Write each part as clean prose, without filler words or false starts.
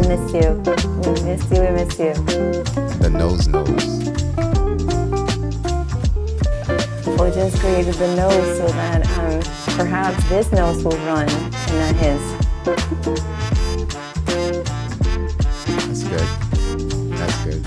miss you. We miss you, we miss you. The nose. Fuljens created the nose so that perhaps this nose will run and not his. That's good. That's good.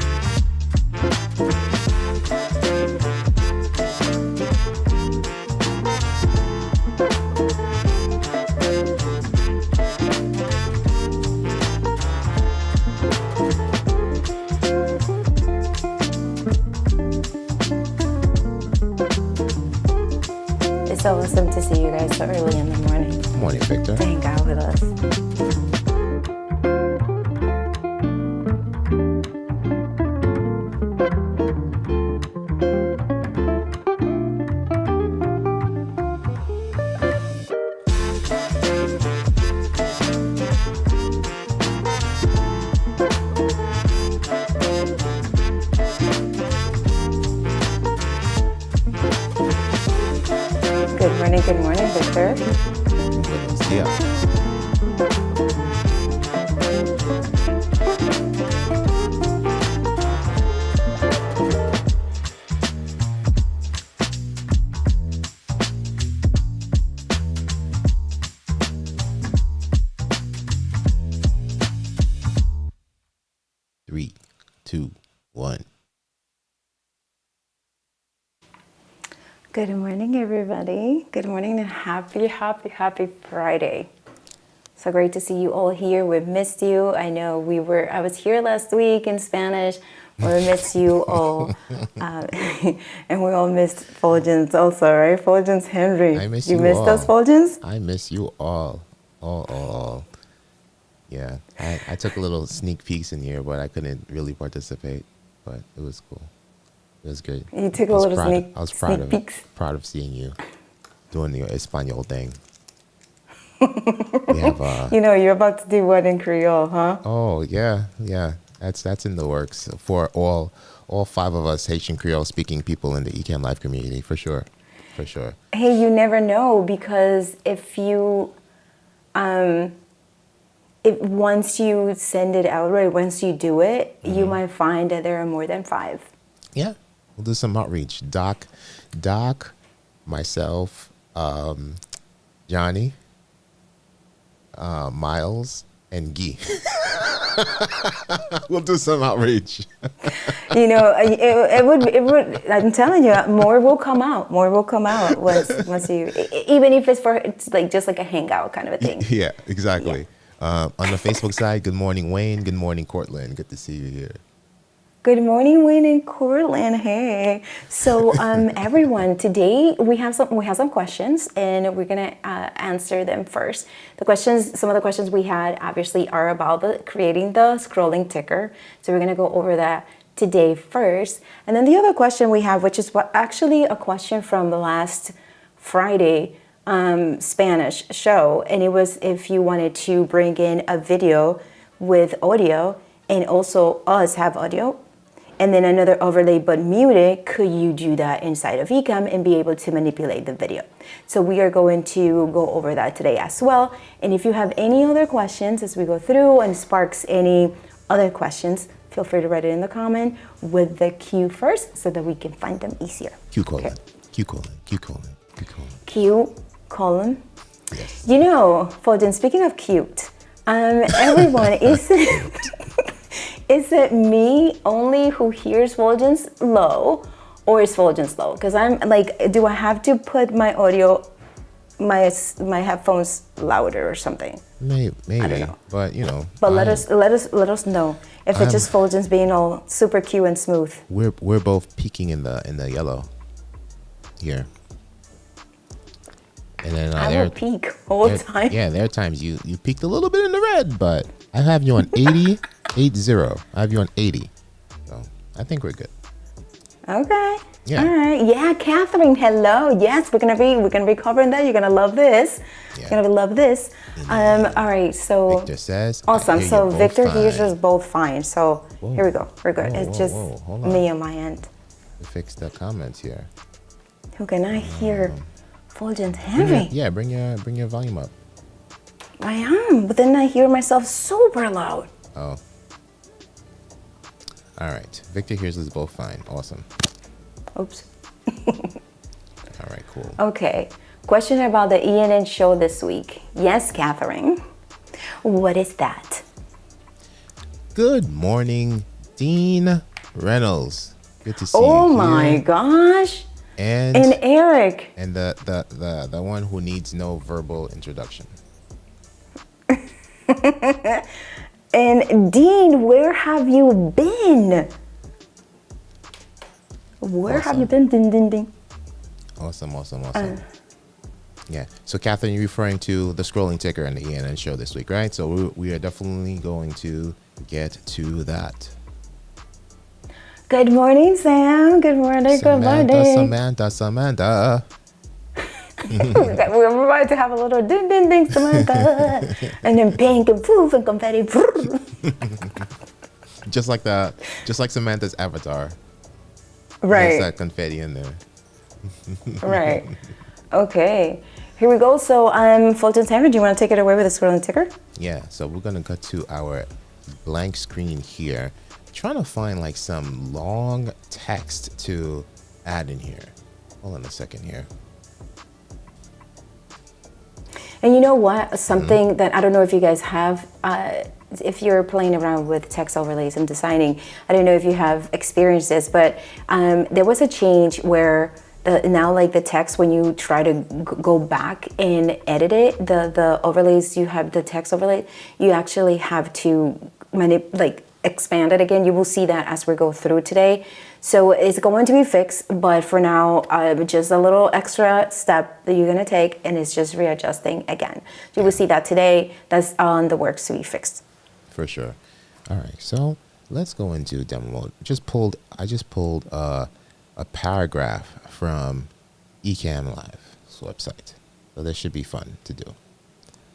It's awesome to see you guys so early in the morning. Good morning, Victor. To hang out with us. Good morning, Victor. Buenos dias. Three, two, one. Good morning, everybody. Good morning and happy Friday. So great to see you all here. We've missed you. I know I was here last week in Spanish. We missed you all. And we all missed Fuljens also, right? Fuljens Henry. I miss you missed all. us, Fuljens? I miss you all. All. Yeah, I took a little sneak peeks in here, but I couldn't really participate. But it was cool. It was good. You took a little I was proud sneak of peeks. it. Proud of seeing you doing your Espanol thing. We have, you're about to do what in Creole, huh? Oh yeah. That's in the works for all 5 of us Haitian Creole speaking people in the Ecam Life community for sure. Hey, you never know, because if once you send it out, right, once you do it, you might find that there are more than 5. Yeah, we'll do some outreach. Doc, myself, Johnny, Miles, and Guy. We'll do some outreach. It would. I'm telling you, more will come out. Once you, even if it's like just like a hangout kind of a thing. Yeah, exactly. Yeah. On the Facebook side, good morning, Wayne. Good morning, Cortland. Good to see you here. Good morning, Wayne and Cortland. Hey. So, everyone, today we have some questions, and we're gonna answer them first. Some of the questions we had obviously are about creating the scrolling ticker. So we're gonna go over that today first, and then the other question we have, which is actually a question from the last Friday Spanish show, and it was if you wanted to bring in a video with audio and also us have audio, and then another overlay but muted, could you do that inside of Ecam and be able to manipulate the video? So we are going to go over that today as well. And if you have any other questions as we go through and sparks any other questions, feel free to write it in the comment with the Q first so that we can find them easier. Q colon. Okay. Q colon. Q colon. Yes. Fuljens, speaking of cute, everyone, is it me only who hears Fuljens low, or is Fuljens low? Because I'm like, do I have to put my audio, my headphones louder or something? Maybe. I don't know. But But let us know if it's just Fuljens being all super cute and smooth. We're both peaking in the yellow here. And then I will peak all the time. Yeah, there are times you peaked a little bit in the red, but I have you on 80. I have you on 80. So I think we're good. Okay. Yeah. All right. Yeah, Catherine. Hello. Yes, we're gonna be covering that. You're gonna love this. Yeah. You're gonna love this. All right. So Victor says awesome. So Victor hears us both fine. So Whoa. here we go. We're good. It's just Hold on. me on my end. To fix the comments here. Who can I hear? Fuljens Henry. Bring your volume up. I am, but then I hear myself super loud. Oh. All right. Victor hears us both fine. Awesome. Oops. All right, cool. Okay. Question about the ENN show this week. Yes, Catherine. What is that? Good morning, Dean Reynolds. Good to see Oh you my here. gosh. And Eric. and the one who needs no verbal introduction. And Dean, where have you been? Where have you been? Ding, ding, ding. Awesome. Yeah. So, Catherine, you're referring to the scrolling ticker and the ENN show this week, right? So we are definitely going to get to that. Good morning, Sam. Good morning. Samantha. We're about to have a little ding, ding, ding, Samantha. And then pink and poof and confetti. just like Samantha's avatar. Right. There's that confetti in there. Right. Okay. Here we go. So, Fulton Timer, do you want to take it away with the scrolling ticker? Yeah. So we're gonna go to our blank screen here, trying to find like some long text to add in here. Hold on a second here. And you know what? Something that I don't know if you guys have, if you're playing around with text overlays and designing, I don't know if you have experienced this, but there was a change where now like the text, when you try to go back and edit it, the overlays you have, the text overlay, you actually have to expand it again. You will see that as we go through today. So it's going to be fixed, but for now, just a little extra step that you're gonna take, and it's just readjusting again. You will see that today. That's on the works to be fixed. For sure. All right, so let's go into demo mode. I just pulled a paragraph from Ecamm Live's website, so this should be fun to do.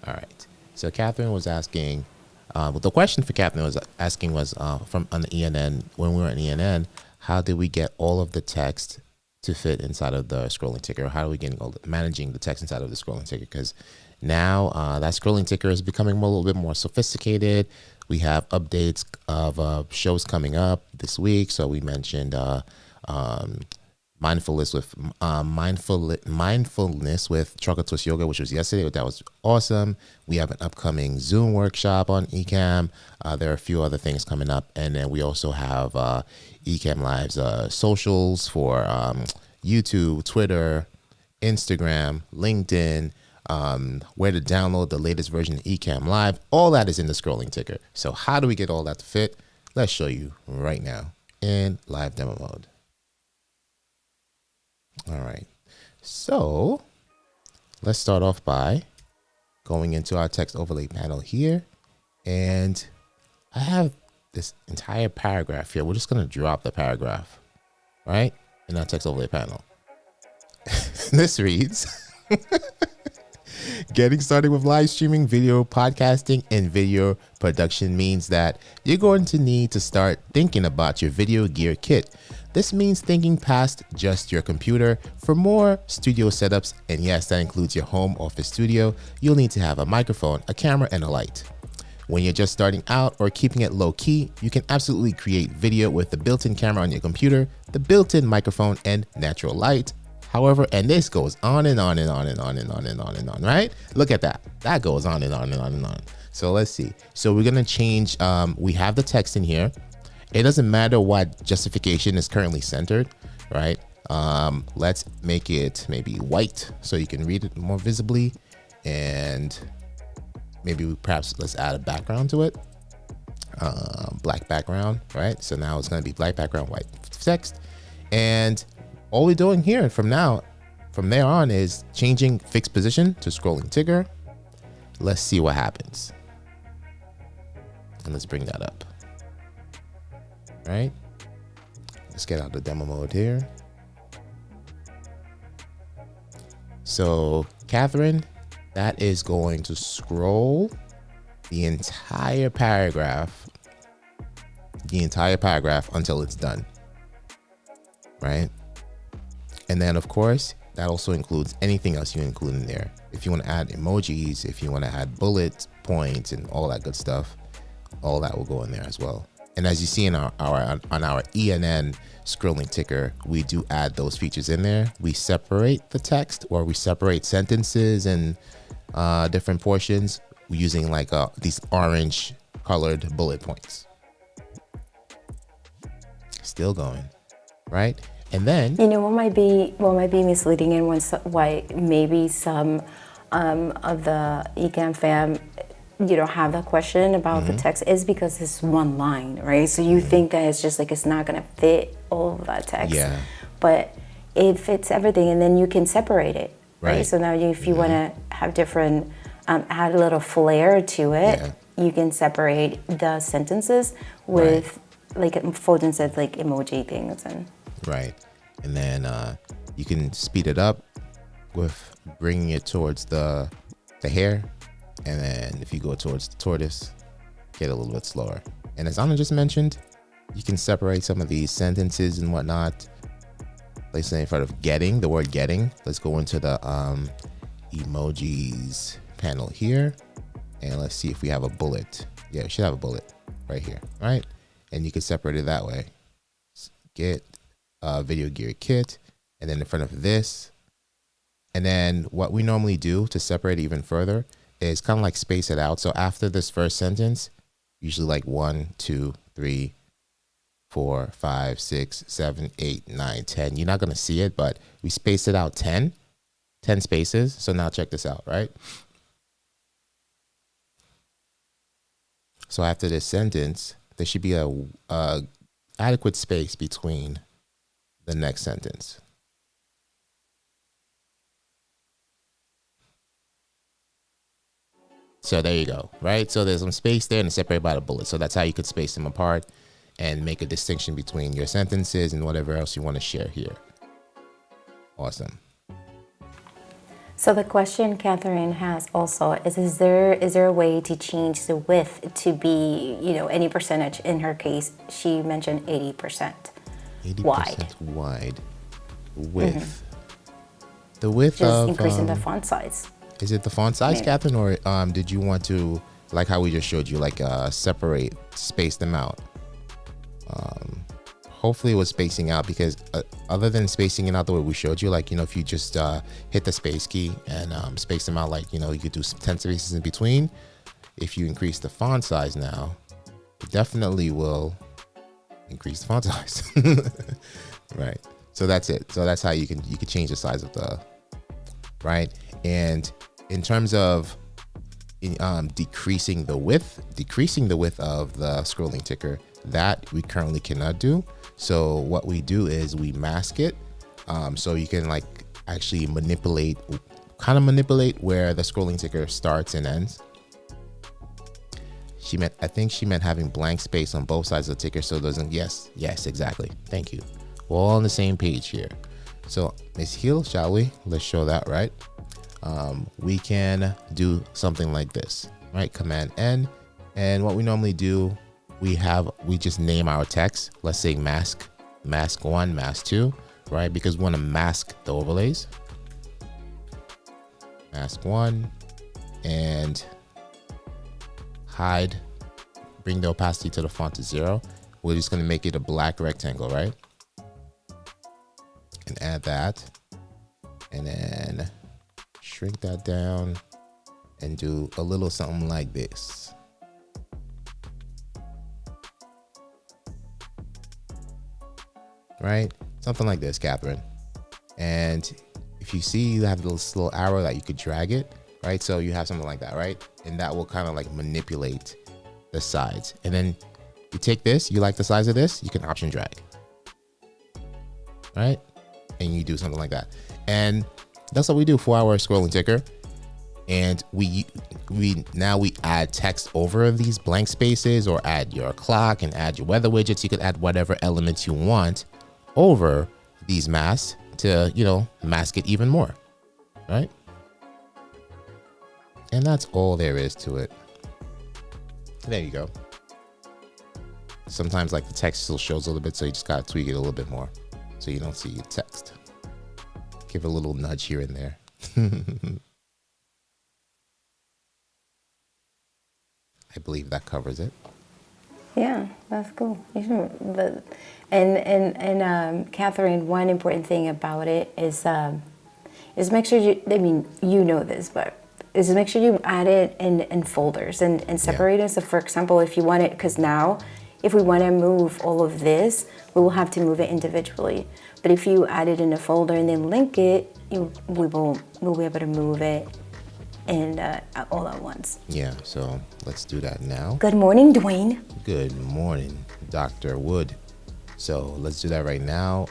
All right. So Catherine was asking. The question for Catherine was asking was from on the ENN, when we were in ENN, how did we get all of the text to fit inside of the scrolling ticker? How are we getting managing the text inside of the scrolling ticker? Because now that scrolling ticker is becoming a little bit more sophisticated. We have updates of shows coming up this week. So we mentioned mindfulness with Chocolate Twist Yoga, which was yesterday. That was awesome. We have an upcoming Zoom workshop on Ecamm. There are a few other things coming up, and then we also have Ecamm Live's socials for YouTube, Twitter, Instagram, LinkedIn, where to download the latest version of Ecamm Live. All that is in the scrolling ticker. So how do we get all that to fit? Let's show you right now in live demo mode. All right, so let's start off by going into our text overlay panel here. And I have this entire paragraph here. We're just going to drop the paragraph, right, in our text overlay panel. This reads, getting started with live streaming, video podcasting, and video production means that you're going to need to start thinking about your video gear kit. This means thinking past just your computer. For more studio setups, and yes, that includes your home office studio, you'll need to have a microphone, a camera, and a light. When you're just starting out or keeping it low key, you can absolutely create video with the built-in camera on your computer, the built-in microphone, and natural light. However, and this goes on and on and on and on and on and on and on, right? Look at that. That goes on and on and on and on. So let's see. So we're gonna change, we have the text in here. It doesn't matter what justification is currently centered, right? Let's make it maybe white so you can read it more visibly. And maybe perhaps let's add a background to it. Black background, right? So now it's gonna be black background, white text. And all we're doing here from there on is changing fixed position to scrolling ticker. Let's see what happens. And let's bring that up. Right? Let's get out the demo mode here. So Catherine, that is going to scroll the entire paragraph until it's done. Right? And then of course, that also includes anything else you include in there. If you want to add emojis, if you want to add bullet points and all that good stuff, all that will go in there as well. And as you see in our on our ENN scrolling ticker, we do add those features in there. We separate the text, or we separate sentences and different portions using like these orange colored bullet points. Still going, right? And then what might be misleading, and why maybe some of the Ecam fam have that question about the text is because it's one line, right? So you think that it's just like it's not gonna fit all of that text. Yeah. But it fits everything, and then you can separate it, right? Right. So now if you want to have different, add a little flair to it, you can separate the sentences with like Fuljens said, like emoji things and. Right. And then you can speed it up with bringing it towards the hair. And then if you go towards the tortoise, get a little bit slower. And as Anna just mentioned, you can separate some of these sentences and whatnot. Place it in front of getting, the word getting. Let's go into the emojis panel here. And let's see if we have a bullet. Yeah, we should have a bullet right here, right? And you can separate it that way. Get video gear kit, and then in front of this. And then what we normally do to separate even further is kind of like space it out. So after this first sentence, usually like 1, 2, 3, 4, 5, 6, 7, 8, 9, 10. You're not going to see it, but we space it out 10 spaces. So now check this out, right? So after this sentence, there should be a adequate space between the next sentence. So there you go, right? So there's some space there and it's separated by the bullet. So that's how you could space them apart and make a distinction between your sentences and whatever else you want to share here. Awesome. So the question Catherine has also is there a way to change the width to be, any percentage? In her case, she mentioned 80%. 80% wide. Width. The width just of increasing the font size. Is it the font size, maybe. Catherine, or did you want to, like how we just showed you, like space them out? Hopefully it was spacing out, because other than spacing it out the way we showed you, like, if you just hit the space key and space them out, like, you could do some 10 spaces in between. If you increase the font size now, it definitely will increase the font size. Right. So that's it. So that's how you can change the size of the, right. And in terms of decreasing the width of the scrolling ticker, that we currently cannot do. So what we do is we mask it. So you can like actually manipulate where the scrolling ticker starts and ends. I think she meant having blank space on both sides of the ticker, so it doesn't. Yes, exactly. Thank you. We're all on the same page here. So Miss Hill, shall we? Let's show that, right? We can do something like this, right? Command N, and what we normally do, we just name our text. Let's say mask 1, mask 2, right? Because we want to mask the overlays. Mask 1, and hide, bring the opacity to the font to 0. We're just going to make it a black rectangle, right? And add that, and then shrink that down and do a little something like this. Right? Something like this, Catherine. And if you see, you have this little arrow that you could drag it, right? So you have something like that, right? And that will kind of like manipulate the sides. And then you take this, you like the size of this, you can option drag, right? And you do something like that. And that's what we do for our scrolling ticker. And we add text over these blank spaces, or add your clock and add your weather widgets. You could add whatever elements you want over these masks to, mask it even more, right? And that's all there is to it. There you go. Sometimes like the text still shows a little bit, so you just gotta tweak it a little bit more so you don't see your text. Give a little nudge here and there. I believe that covers it. Yeah, that's cool. You should, but, Catherine, one important thing about it is make sure you, I mean, you know this, but is make sure you add it in folders and separate it. So for example, if you want it, because now, if we want to move all of this, we will have to move it individually. But if you add it in a folder and then link it, we'll be able to move it and all at once. Yeah, so let's do that now. Good morning, Dwayne. Good morning, Dr. Wood. So let's do that right now.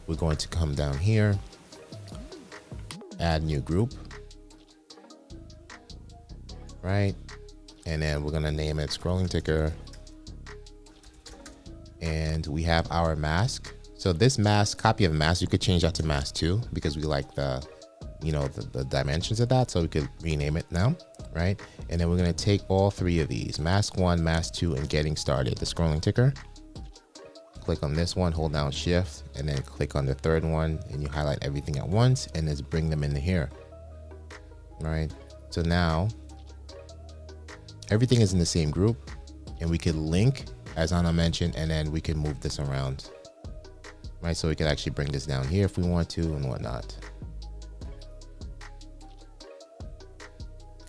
We're going to come down here, add new group, right? And then we're gonna name it scrolling ticker. And we have our mask. So this mask, copy of mask, you could change that to mask 2 because we like the dimensions of that, so we could rename it now, right? And then we're gonna take all 3 of these, mask 1, mask 2, and getting started, the scrolling ticker. Click on this one, hold down shift, and then click on the third one, and you highlight everything at once, and just bring them into here, right? So now, everything is in the same group, and we could link, as Anna mentioned, and then we can move this around, right? So we can actually bring this down here if we want to and whatnot.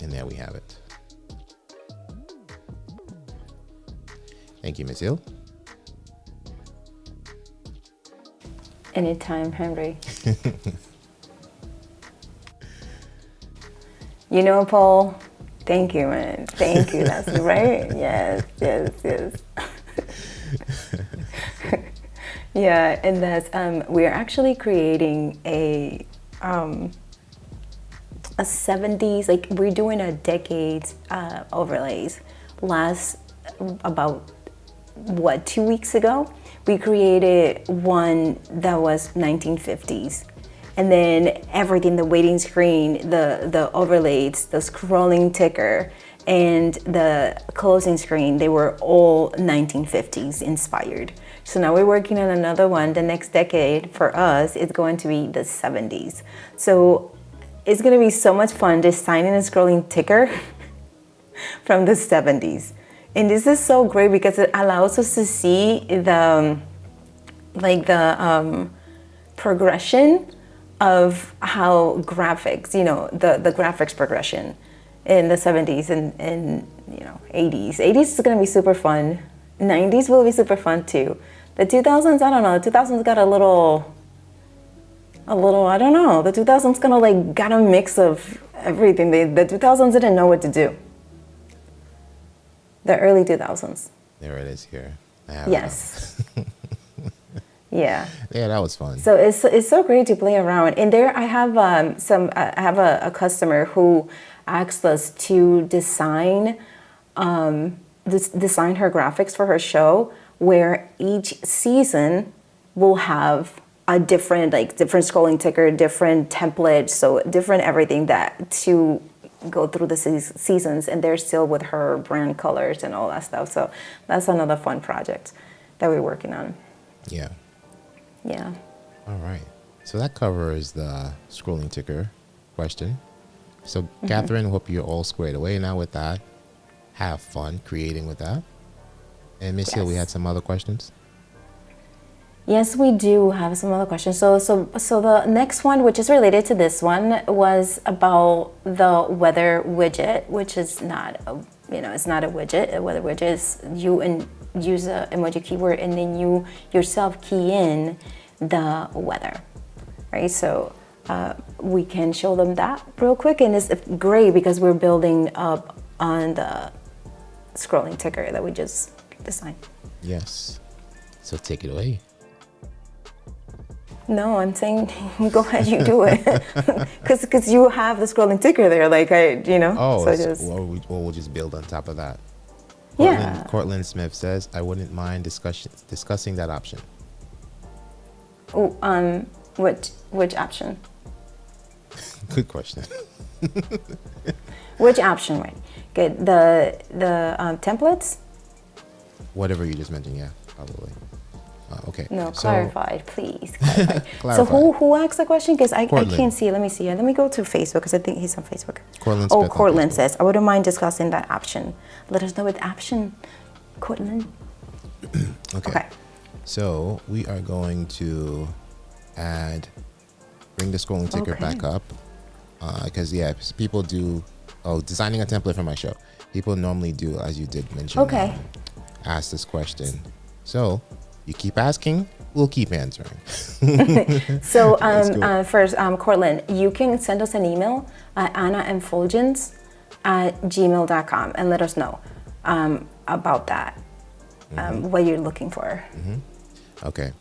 And there we have it. Thank you, Ms. Hill. Anytime, Henry. You know, Paul, thank you, man. Thank you. That's right. Yes. Yeah, and that's we're actually creating a 70s, like we're doing a decades overlays. Last about 2 weeks ago, we created one that was 1950s, and then everything, the waiting screen, the overlays, the scrolling ticker, and the closing screen, they were all 1950s inspired. So now we're working on another one. The next decade for us is going to be the 70s. So it's going to be so much fun designing a scrolling ticker from the 70s. And this is so great because it allows us to see the progression of how graphics, the graphics progression in the 70s and 80s. 80s is going to be super fun. 90s will be super fun too. The 2000s, I don't know. The 2000s got a little, I don't know. The 2000s kind of got a mix of everything. The 2000s didn't know what to do. The early 2000s. There it is here. Yes. Yeah. Yeah, that was fun. So it's so great to play around. And there I have a customer who asked us to design design her graphics for her show, where each season will have a different scrolling ticker, different template, so different everything that to go through the seasons, and they're still with her brand colors and all that stuff. So that's another fun project that we're working on. Yeah. Yeah. All right. So that covers the scrolling ticker question. So Catherine, hope you're all squared away now with that. Have fun creating with that. And Miss Hill, we had some other questions. Yes, we do have some other questions. So the next one, which is related to this one, was about the weather widget, which is not it's not a widget. A weather widget is you use a emoji keyword and then you yourself key in the weather, right? So we can show them that real quick, and it's great because we're building up on the scrolling ticker that we just designed. Yes. So take it away. No, I'm saying go ahead, you do it, because you have the scrolling ticker there, Oh, so we'll just build on top of that. Yeah. Cortland Smith says, I wouldn't mind discussing that option. Oh, which option? Good question. Which option, right? Good. The templates? Whatever you just mentioned, yeah, probably. Okay. No, so, clarify, please. Clarify. Clarify. So who asked the question? Because I can't see it. Let me see it. Let me go to Facebook because I think he's on Facebook. Cortland Oh, Smith Cortland says, I wouldn't mind discussing that option. Let us know what option, Cortland. Okay. So we are going to bring the scrolling ticker back up. Because people do, designing a template for my show. People normally do, as you did mention, Okay. ask this question. So you keep asking, we'll keep answering. So first, Cortland, you can send us an email at annaandfuljens@gmail.com and let us know about that, what you're looking for. Okay.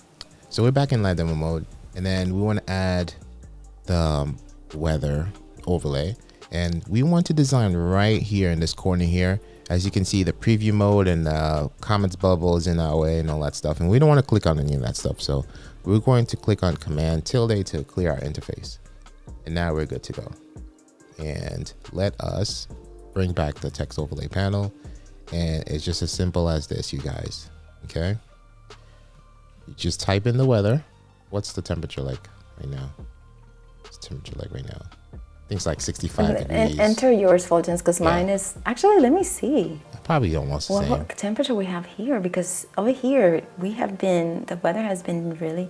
So we're back in live demo mode, and then we want to add the weather overlay, and we want to design right here in this corner here. As you can see, the preview mode and the comments bubble is in our way and all that stuff, and we don't want to click on any of that stuff, so we're going to click on Command tilde to clear our interface, and now we're good to go. And let us bring back the text overlay panel, and it's just as simple as this, you guys. Okay, you just type in the weather. What's the temperature like right now? Temperature like right now, I think it's like 65 degrees. And enter yours, Fuljens, because mine is actually, let me see. Probably almost the same. What temperature we have here, because over here the weather has been really,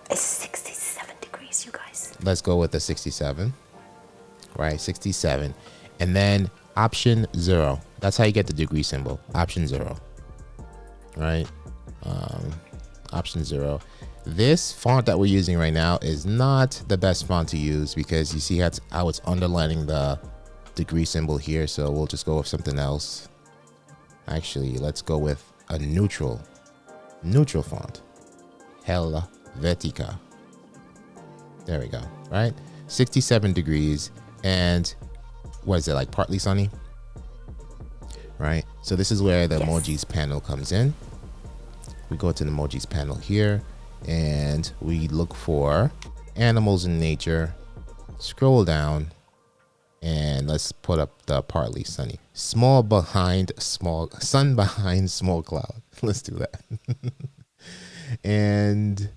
it's 67 degrees, you guys. Let's go with the 67, right? 67, and then option 0. That's how you get the degree symbol. Option 0, right? Option 0. This font that we're using right now is not the best font to use, because you see how it's underlining the degree symbol here. So we'll just go with something else. Actually, let's go with a neutral font. Helvetica. There we go. Right? 67 degrees. And what is it, like partly sunny? Right? So this is where the emojis panel comes in. We go to the emojis panel here, and we look for animals in nature. Scroll down, and let's put up the partly sunny. Sun behind small cloud. Let's do that. And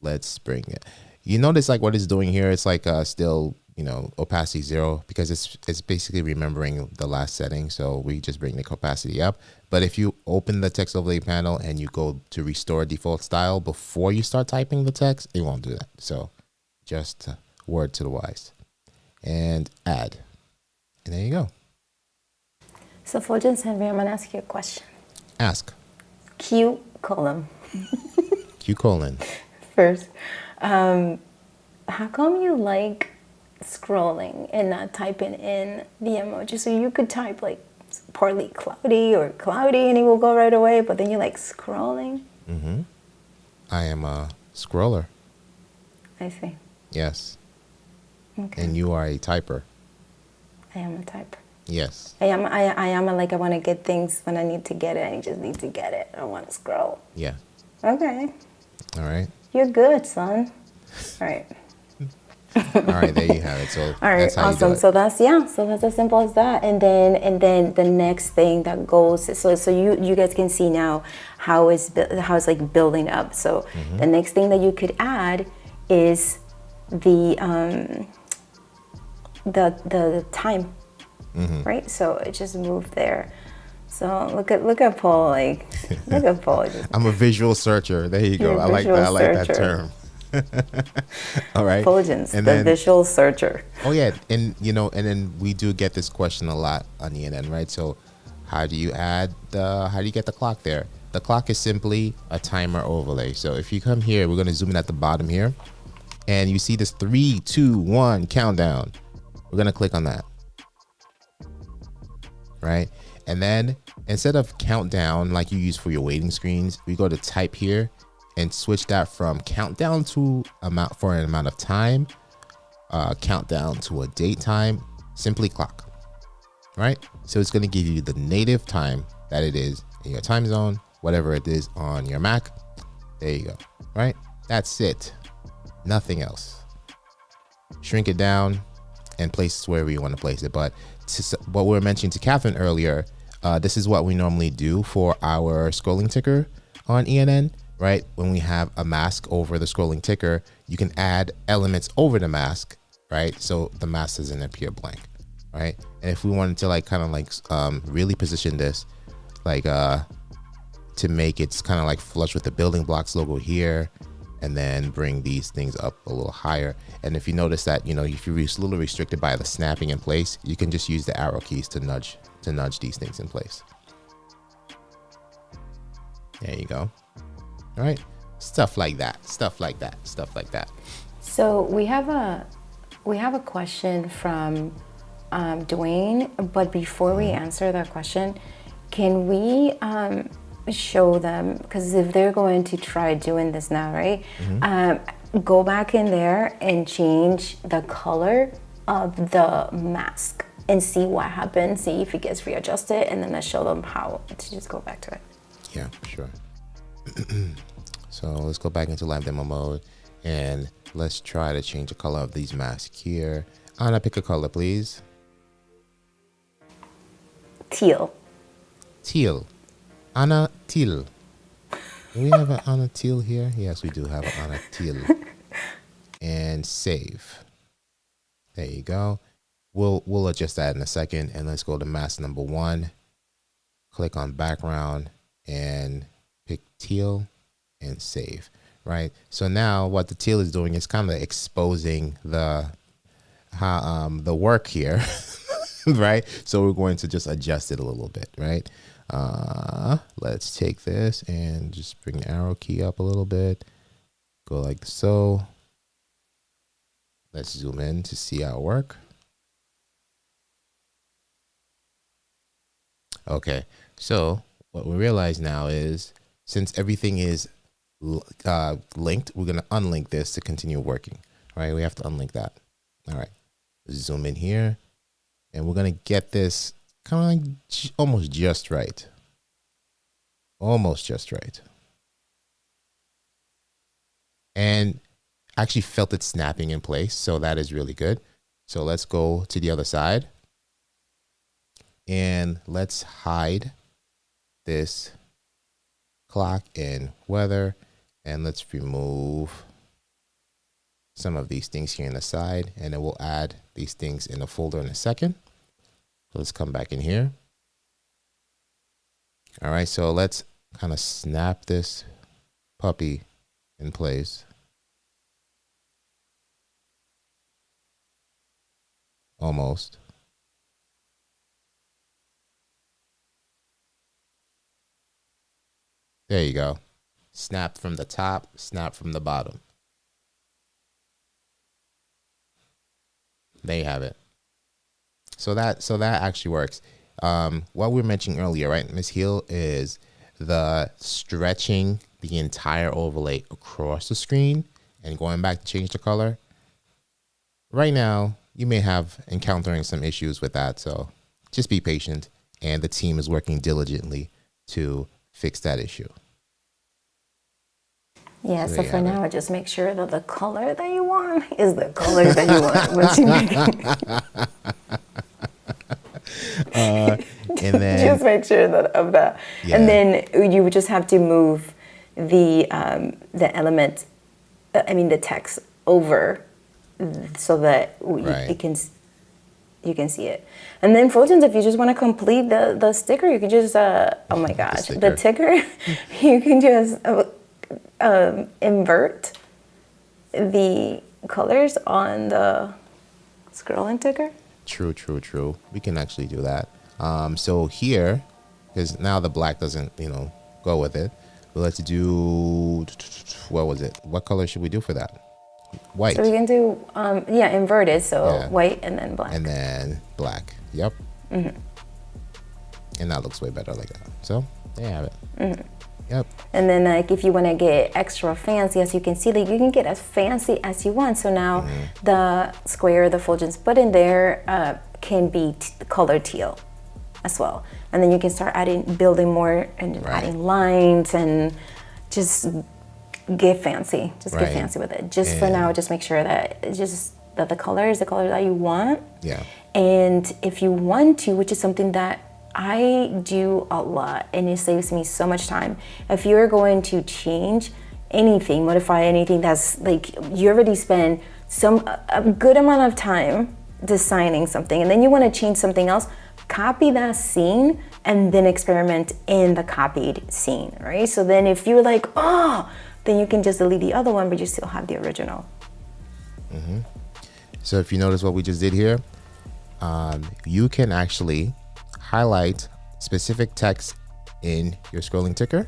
let's bring it. You notice like what it's doing here, it's like still, opacity 0, because it's basically remembering the last setting. So we just bring the opacity up. But if you open the text overlay panel and you go to restore default style before you start typing the text, it won't do that. So just word to the wise, and add, and there you go. So Fuljens, I'm going to ask you a question. Ask. Q column. Q colon. First, how come you like scrolling and not typing in the emoji? So you could type like partly cloudy or cloudy and it will go right away, but then you like scrolling. I am a scroller. I see. Yes. Okay. And you are a typer. I am a typer. Yes. I am like, I want to get things when I need to get it. I just need to get it. I don't want to scroll. Yeah. Okay. All right. You're good, son. All right. All right, there you have it. So all right, that's how awesome. you do it. So that's as simple as that. And then the next thing that goes, so you guys can see now how it's like building up. So the next thing that you could add is the time, right? So it just moved there. So look at Paul, like look at Paul. I'm a visual searcher. There you go. I like that. I like that term. All right. Fuljens, and the then, visual searcher. Oh yeah, and then we do get this question a lot on the end, right? So how do you get the clock there? The clock is simply a timer overlay. So if you come here, we're going to zoom in at the bottom here, and you see this 3, 2, 1 countdown. We're going to click on that, right? And then instead of countdown like you use for your waiting screens, we go to type here and switch that from countdown to an amount of time, countdown to a date time, simply clock, right? So it's going to give you the native time that it is in your time zone, whatever it is on your Mac. There you go, right? That's it. Nothing else. Shrink it down and place it wherever you want to place it. But what we were mentioning to Catherine earlier, this is what we normally do for our scrolling ticker on ENN, right? When we have a mask over the scrolling ticker, you can add elements over the mask, right? So the mask doesn't appear blank, right? And if we wanted to like kind of like really position this, like to make it kind of like flush with the building blocks logo here, and then bring these things up a little higher. And if you notice that, if you're a little restricted by the snapping in place, you can just use the arrow keys to nudge these things in place. There you go. All right, stuff like that. So we have a question from Dwayne, but before we answer that question, can we show them, because if they're going to try doing this now, right? Go back in there and change the color of the mask and see what happens, see if it gets readjusted, and then let's show them how to just go back to it. Yeah, sure. So let's go back into live demo mode and let's try to change the color of these masks here. Anna, pick a color, please. Teal. Anna Teal. Do we have an Anna Teal here? Yes, we do have an Anna Teal. And save. There you go. We'll adjust that in a second. And let's go to mask number 1. Click on background and pick teal and save. Right. So now what the teal is doing is kind of exposing the work here. Right. So we're going to just adjust it a little bit. Right. Let's take this and just bring the arrow key up a little bit. Go like so. Let's zoom in to see our work. Okay, so what we realize now is since everything is linked, we're going to unlink this to continue working. All right, we have to unlink that. All right, zoom in here, and we're going to get this kind of like almost just right. Almost just right. And actually felt it snapping in place, so that is really good. So let's go to the other side. And let's hide this clock and weather, and let's remove some of these things here on the side, and then we'll add these things in a folder in a second. So let's come back in here. All right, so let's kind of snap this puppy in place. Almost. There you go. Snap from the top, snap from the bottom. There you have it. So that actually works. What we were mentioning earlier, right, Ms. Hill, is the stretching the entire overlay across the screen and going back to change the color. Right now, you may have encountering some issues with that, so just be patient, and the team is working diligently to fix that issue. Yeah, so for now, just make sure that the color that you want is the color that you want once you make it. And then just make sure of that. Yeah. And then you would just have to move the element, the text over so that you can see it. And then Fuljens, if you just want to complete the sticker, you can just, oh my gosh, the ticker, you can just invert the colors on the scrolling ticker. True. We can actually do that. So here, because now the black doesn't, go with it. But let's do, what was it? What color should we do for that? White. So we can do, inverted. So white and then black. And then black. Yep. Mm-hmm. And that looks way better like that. So there you have it. Mm-hmm. Yep. And then if you want to get extra fancy, as you can see, you can get as fancy as you want. So now the square, the Fuljens button there can be color teal as well. And then you can start building more and adding lines and just get fancy. Get fancy with it. Just for now, just make sure that the color is the color that you want. Yeah. And if you want to, which is something that I do a lot, and it saves me so much time. If you're going to change anything, modify anything that's you already spend a good amount of time designing something, and then you want to change something else, copy that scene and then experiment in the copied scene, right? So then if you're like, oh, then you can just delete the other one, but you still have the original. So if you notice what we just did here, you can actually highlight specific text in your scrolling ticker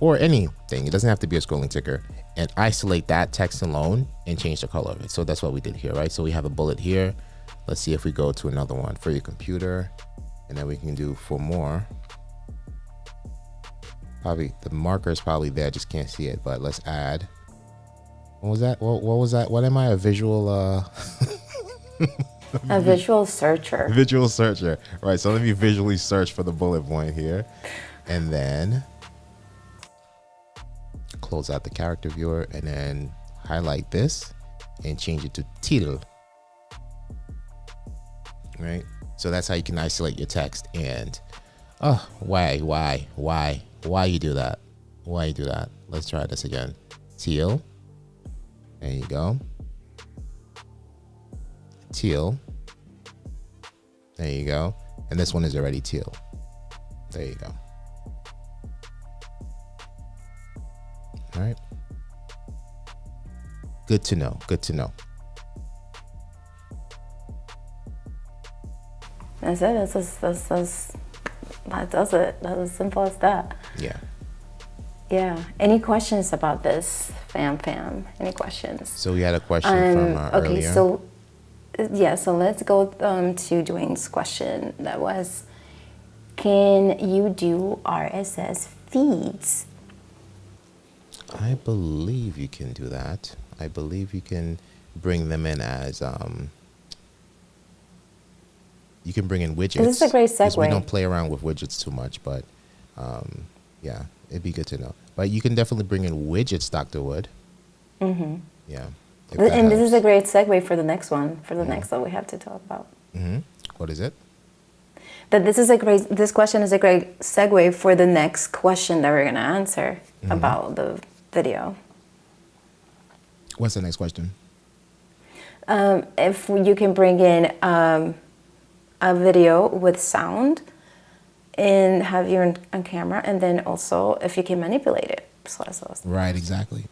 or anything. It doesn't have to be a scrolling ticker, and isolate that text alone and change the color of it. So that's what we did here, right? So we have a bullet here. Let's see if we go to another one for your computer, and then we can do for more. Probably the marker is probably there, just can't see it, but let's add. What was that? What was that? What am I? A visual A visual searcher. visual searcher. Right. So let me visually search for the bullet point here, and then close out the character viewer, and then highlight this and change it to title. Right. So that's how you can isolate your text. And oh, why you do that? Why you do that? Let's try this again. Teal. There you go. Teal. There you go. And this one is already teal. There you go. All right. Good to know. Good to know. That's it. That does it. That's as simple as that. Yeah. Yeah. Any questions about this, fam? Any questions? So we had a question from okay, earlier. so let's go to Dwayne's question. That was, can you do RSS feeds? I believe you can do that. I believe you can bring them in as you can bring in widgets. This is a great 'cause we segue. don't play around with widgets too much, but yeah, it'd be good to know. But you can definitely bring in widgets, Dr. Wood. Mm-hmm. Yeah. And this is a great segue for the next one, for the next that we have to talk about. Mm-hmm. What is it? This question is a great segue for the next question that we're going to answer about the video. What's the next question? If you can bring in a video with sound and have you on camera, and then also if you can manipulate it. Right, exactly.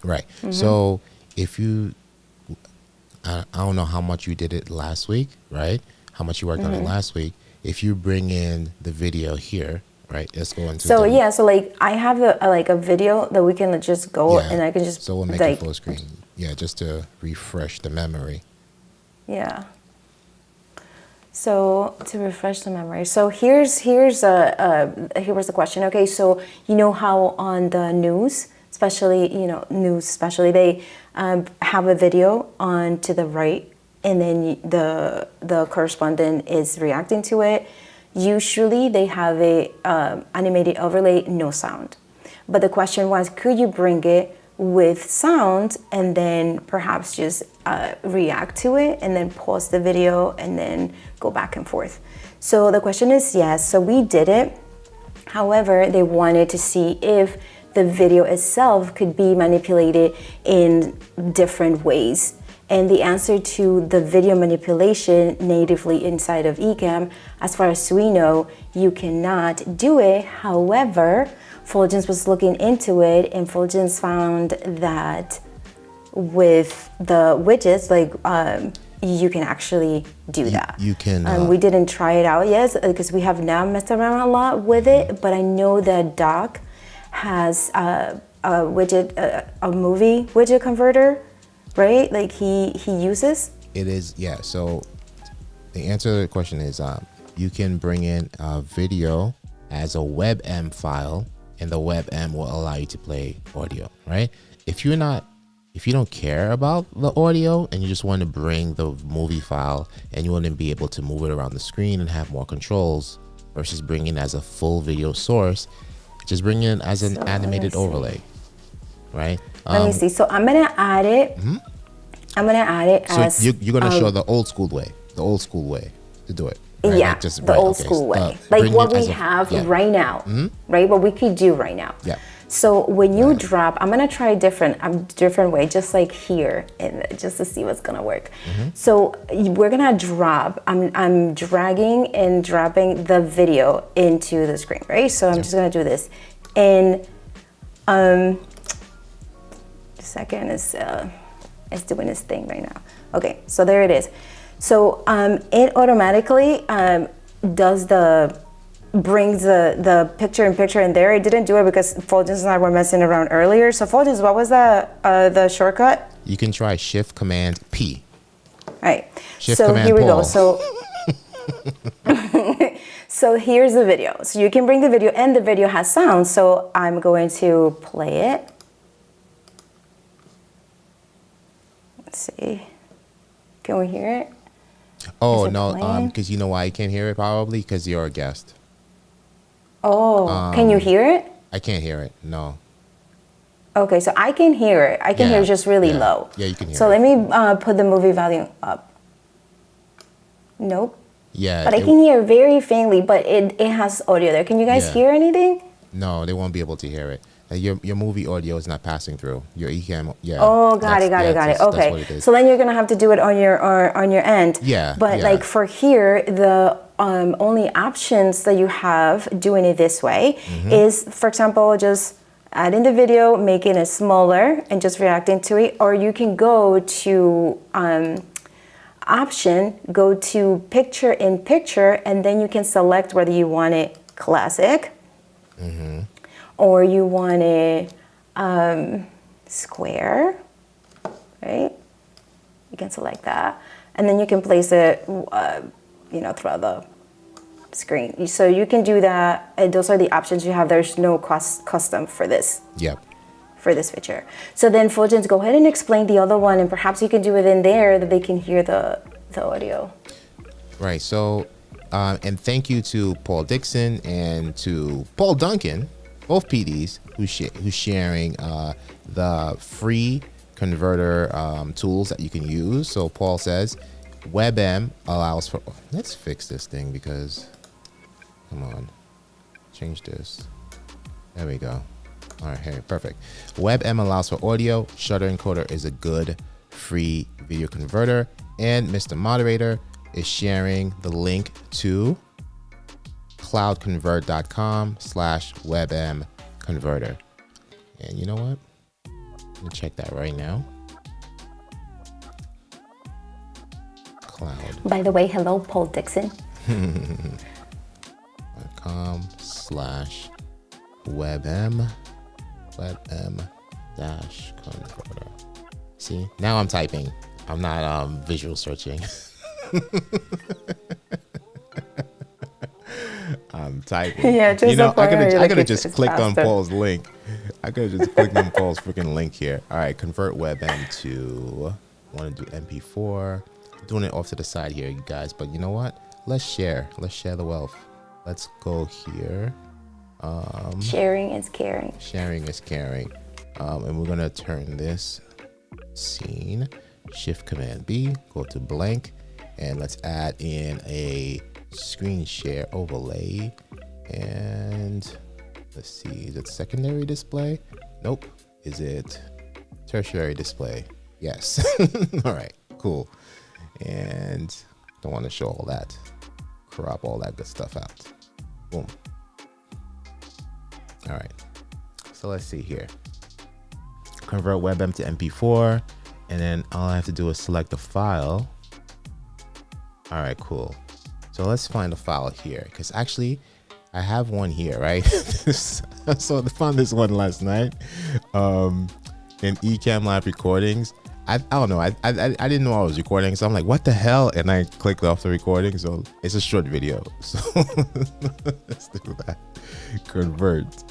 Right. So if you, I don't know how much you did it last week, right? How much you worked on it last week. If you bring in the video here, right? Let's go into so like I have a video that we can just go and I can just so we'll make it full screen. Yeah, just to refresh the memory. Yeah. So to refresh the memory. So here's the question. Okay, so you know how on the news, especially they have a video on to the right, and then the correspondent is reacting to it. Usually they have a animated overlay, no sound. But the question was, could you bring it with sound and then perhaps just react to it and then pause the video and then go back and forth? So the question is yes, so we did it. However, they wanted to see if the video itself could be manipulated in different ways. And the answer to the video manipulation natively inside of Ecamm, as far as we know, you cannot do it. However, Fuljens was looking into it, and Fuljens found that with the widgets, you can actually do that. You can. We didn't try it out yet because we have now messed around a lot with it, but I know that Doc has a widget, a movie widget converter, right? Like he uses. It is, yeah. So the answer to the question is you can bring in a video as a WebM file, and the WebM will allow you to play audio, right? If you don't care about the audio and you just want to bring the movie file and you want to be able to move it around the screen and have more controls versus bringing it as a full video source, just bring it as an animated overlay, right? Let me see. So I'm gonna add it. I'm gonna add it as. So you're gonna show the old school way to do it. Right? Yeah, Like the old school way, like what we have right now, right? What we could do right now. Yeah. So when you drop, I'm gonna try a different way, just like here, and just to see what's gonna work. So we're gonna drop. I'm dragging and dropping the video into the screen, right? So I'm just gonna do this, and the second is doing its thing right now. Okay, so there it is. So it automatically brings the picture in picture in there. It didn't do it because Fuljens and I were messing around earlier. So Fuljens, what was the shortcut? You can try Shift Command P. All right. Shift so Command here we go. Paul. So so here's the video. So you can bring the video, and the video has sound. So I'm going to play it. Let's see. Can we hear it? Oh, Is it no, playing? because you know why you can't hear it probably? Because you're a guest. Oh, can you hear it? I can't hear it, no. Okay, so I can hear it. I can hear it just really low. Yeah, you can hear so it. let me put the movie volume up. Nope. Yeah. But I can hear very faintly, but it has audio there. Can you guys Yeah. hear anything? No, they won't be able to hear it. Your movie audio is not passing through. Your Ecamm, yeah. Oh, got it. That's what Okay. it is. So then you're gonna have to do it on your end. Yeah, But yeah. like for here, the only options that you have doing it this way is, for example, just adding the video, making it smaller, and just reacting to it. Or you can go to option, go to picture in picture, and then you can select whether you want it classic. Or you want it square, right? You can select that, and then you can place it, throughout the screen. So you can do that, and those are the options you have. There's no custom for this. Yep. For this feature. So then, Fuljens, go ahead and explain the other one, and perhaps you can do it in there that they can hear the audio. Right. So, and thank you to Paul Dixon and to Paul Duncan, both PDs, who's sharing the free converter tools that you can use. So Paul says WebM allows for. Let's fix this thing because, come on, change this. There we go. All right, here, perfect. WebM allows for audio. Shutter Encoder is a good free video converter, and Mr. Moderator is sharing the link to cloudconvert.com/webm converter. And you know what? Let me check that right now. Cloud. By the way, hello, Paul Dixon. .com/webm converter. See, now I'm typing. I'm not visual searching. I'm typing. Yeah, just I could have it's just clicked on faster. Paul's link. I could have just clicked on Paul's freaking link here. All right, convert WebM to. Want to do MP4. Doing it off to the side here, you guys. But you know what? Let's share. Let's share the wealth. Let's go here. Sharing is caring. Sharing is caring. And we're gonna turn this scene. Shift Command B. Go to blank, and let's add in a screen share overlay. And let's see, is it secondary display? Nope. Is it tertiary display? Yes. All right, cool. And don't want to show all that. Crop all that good stuff out. Boom. All right. So let's see here. Convert WebM to MP4. And then all I have to do is select the file. All right, cool. So let's find the file here, because actually I have one here, right? So I found this one last night in Ecamm Live Recordings. I don't know. I didn't know I was recording, so I'm like, what the hell? And I clicked off the recording. So it's a short video. So let's do that. Convert.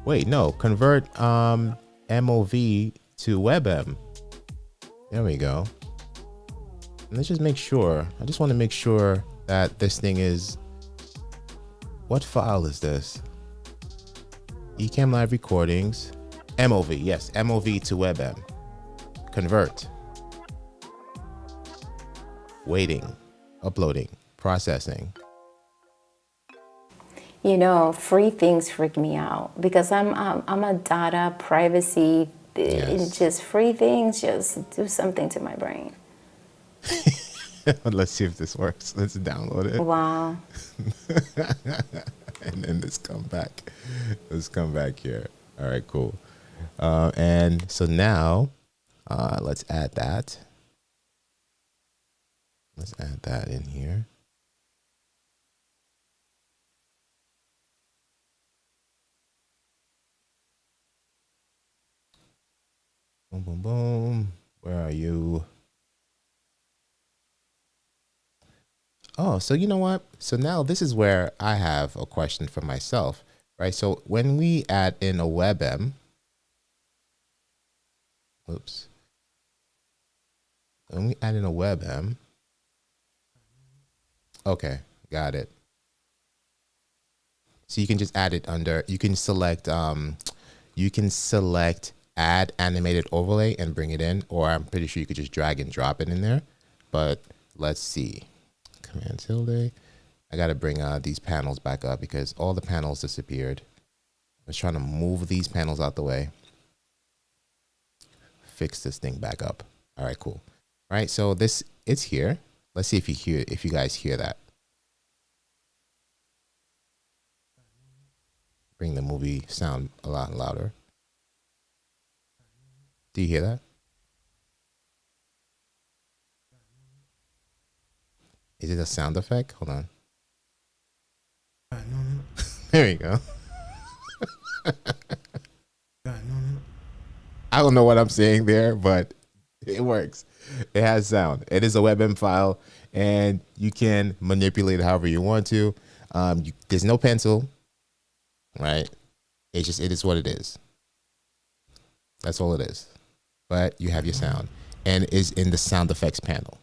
Wait, no. Convert MOV to WebM. There we go. And let's just make sure. I just want to make sure that this thing is. What file is this? Ecamm Live Recordings. MOV. Yes, MOV to WebM. Convert. Waiting. Uploading. Processing. You know, free things freak me out because I'm a data privacy, and Yes. just free things just do something to my brain. Let's see if this works. Let's download it. Wow. And then let's come back. Let's come back here. All right, cool. And so now, let's add that. Let's add that in here. Boom, boom, boom. Where are you? Oh, so you know what? So now this is where I have a question for myself, right? So when we add in a WebM, oops, when we add in a WebM, okay, got it. So you can just add it under, you can select add animated overlay and bring it in, or I'm pretty sure you could just drag and drop it in there. But let's see. Command tilde. I got to bring these panels back up because all the panels disappeared. I was trying to move these panels out the way. Fix this thing back up. All right, cool. All right, so it's here. Let's see if you guys hear that. Bring the movie sound a lot louder. Do you hear that? Is it a sound effect? Hold on. There you go. I don't know what I'm saying there, but it works. It has sound. It is a WebM file, and you can manipulate it however you want to. There's no pencil, right? It is what it is. That's all it is. But you have your sound, and it is in the sound effects panel.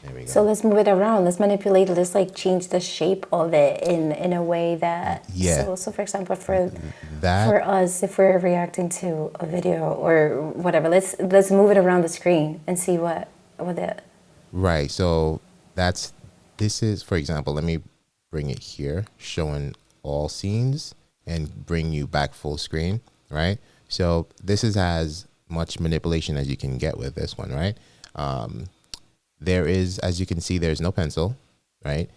There we go. So let's move it around. Let's manipulate it. Let's like change the shape of it in a way that. Yeah. So for example, for That us, if we're reacting to a video or whatever, let's move it around the screen and see what it. right. So this is, for example, let me bring it here, showing all scenes and bring you back full screen, right? So this is as much manipulation as you can get with this one, right? There is, as you can see, there's no pencil, right?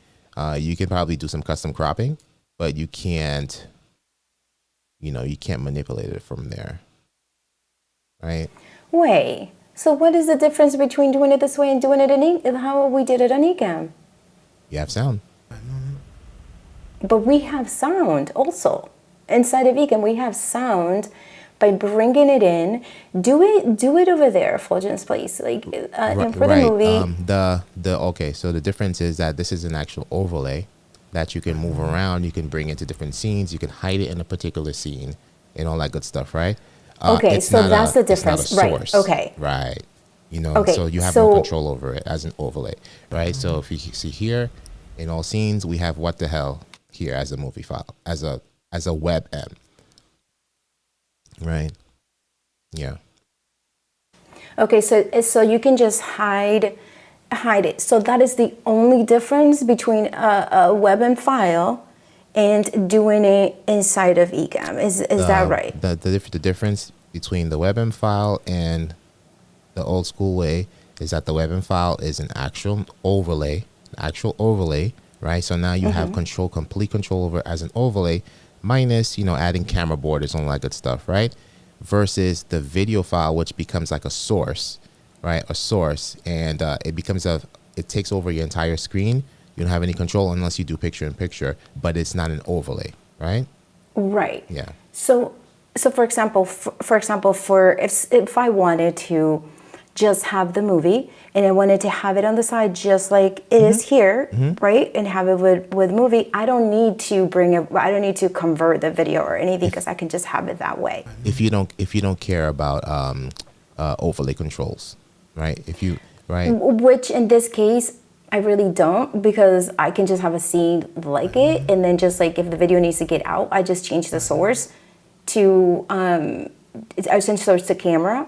You can probably do some custom cropping, but you can't, you can't manipulate it from there, right? Wait. So what is the difference between doing it this way and doing it in how we did it on Ecamm? You have sound. But we have sound also inside of Ecamm. We have sound. By bringing it in, do it over there, Fuljens, please. Like and for the movie. Okay, so the difference is that this is an actual overlay that you can move around. You can bring into different scenes. You can hide it in a particular scene and all that good stuff, right? Okay, so that's the difference, it's not a source, right? Okay, right. Okay, so you have more control over it as an overlay, right? So if you see here, in all scenes, we have what the hell here as a movie file, as a WebM. Right. Yeah. Okay, so you can just hide it. So that is the only difference between a WebM file and doing it inside of Ecamm. Is that right? The difference between the WebM file and the old school way is that the WebM file is an actual overlay, right? So now you have complete control over it as an overlay, minus, adding camera borders and all that good stuff, right? Versus the video file, which becomes like a source, right? A source, and it takes over your entire screen. You don't have any control unless you do picture in picture, but it's not an overlay, right? Right. Yeah. So for example, if I wanted to just have the movie and I wanted to have it on the side just like it is here, right? And have it with movie, I don't need to convert the video or anything because I can just have it that way. If you don't care about overlay controls, right? Which in this case I really don't, because I can just have a scene like it, and then just like if the video needs to get out, I just change the source to camera,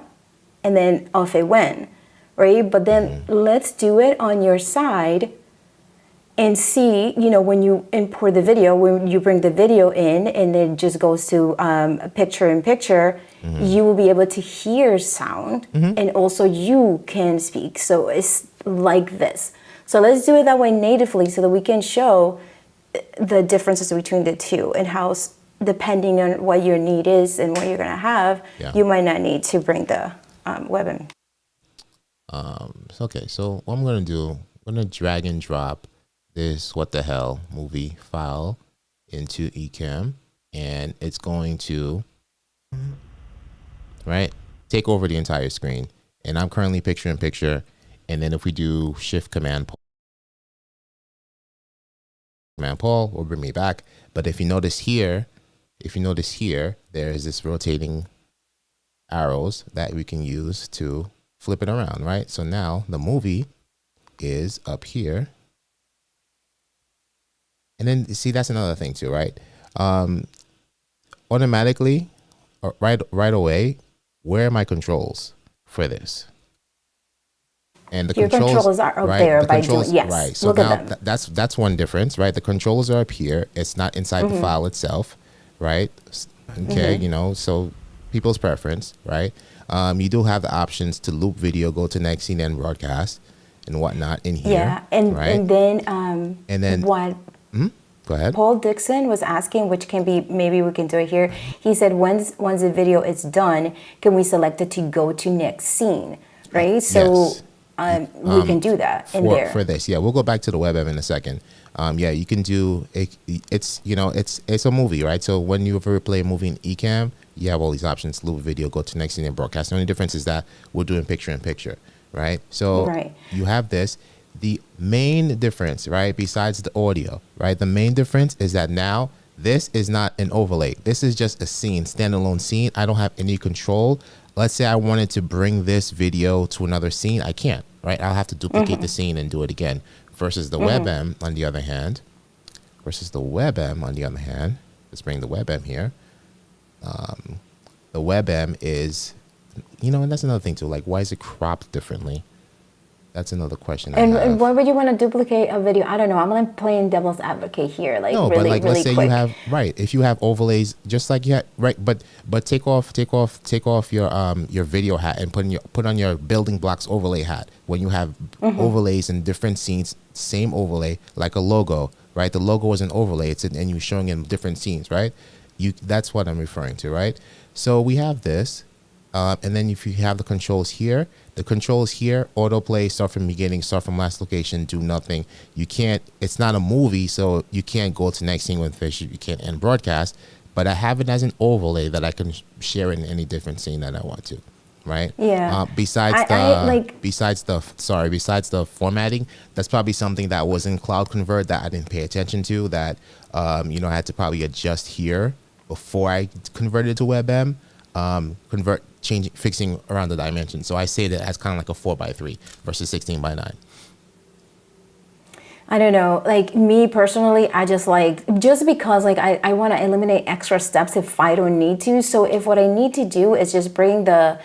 and then off it went, right? But then let's do it on your side, and see, when you import the video, when you bring the video in and it just goes to picture in picture, you will be able to hear sound and also you can speak. So it's like this. So let's do it that way natively so that we can show the differences between the two and how, depending on what your need is and what you're going to have, you might not need to bring the web in. Okay, so what I'm going to do, I'm going to drag and drop this what the hell movie file into Ecamm, and it's going to take over the entire screen. And I'm currently picture in picture, and then if we do shift command pull will bring me back. But if you notice here, there is this rotating arrows that we can use to flip it around, right? So now the movie is up here. And then see, that's another thing too, right? Automatically, right away, where are my controls for this? And the controls are up there by doing, yes. Right. So now that's one difference, right? The controls are up here. It's not inside the file itself, right? Okay, so people's preference, right? You do have the options to loop video, go to next scene, and broadcast and whatnot in here. Yeah, and then what? Go ahead. Paul Dixon was asking, which can be, maybe we can do it here. He said, once the video is done, can we select it to go to next scene, right? So we can do that in there. For this, yeah, we'll go back to the web app in a second. Yeah, you can do it. It's it's a movie, right? So when you ever play a movie in Ecamm, you have all these options: loop video, go to next scene, and broadcast. The only difference is that we're doing picture in picture, right? So you have this. The main difference, right, besides the audio, right, the main difference is that now this is not an overlay. This is just a scene, standalone scene. I don't have any control. Let's say I wanted to bring this video to another scene. I can't, right? I'll have to duplicate the scene and do it again. Versus the WebM, on the other hand, let's bring the WebM here. The WebM is, and that's another thing too. Like, why is it cropped differently? That's another question. And why would you want to duplicate a video? I don't know. I'm like playing devil's advocate here. Like, no, really, but like, let's say quick. You have if you have overlays, just like you had, right. But take off your video hat and put on your building blocks overlay hat. When you have overlays in different scenes, same overlay, like a logo, right? The logo is an overlay. And you're showing in different scenes, right? That's what I'm referring to, right? So we have this. And then if you have the controls here, autoplay, start from beginning, start from last location, do nothing. You can't, it's not a movie, so you can't go to next scene with fish, you can't end broadcast, but I have it as an overlay that I can share in any different scene that I want to, right? Yeah. Besides the formatting, that's probably something that was in Cloud Convert that I didn't pay attention to, that, I had to probably adjust here before I converted to WebM. Fixing around the dimensions. So I say that as kind of like a 4:3 versus 16:9. I don't know. Like, me personally, I just because I want to eliminate extra steps if I don't need to. So if what I need to do is just bring the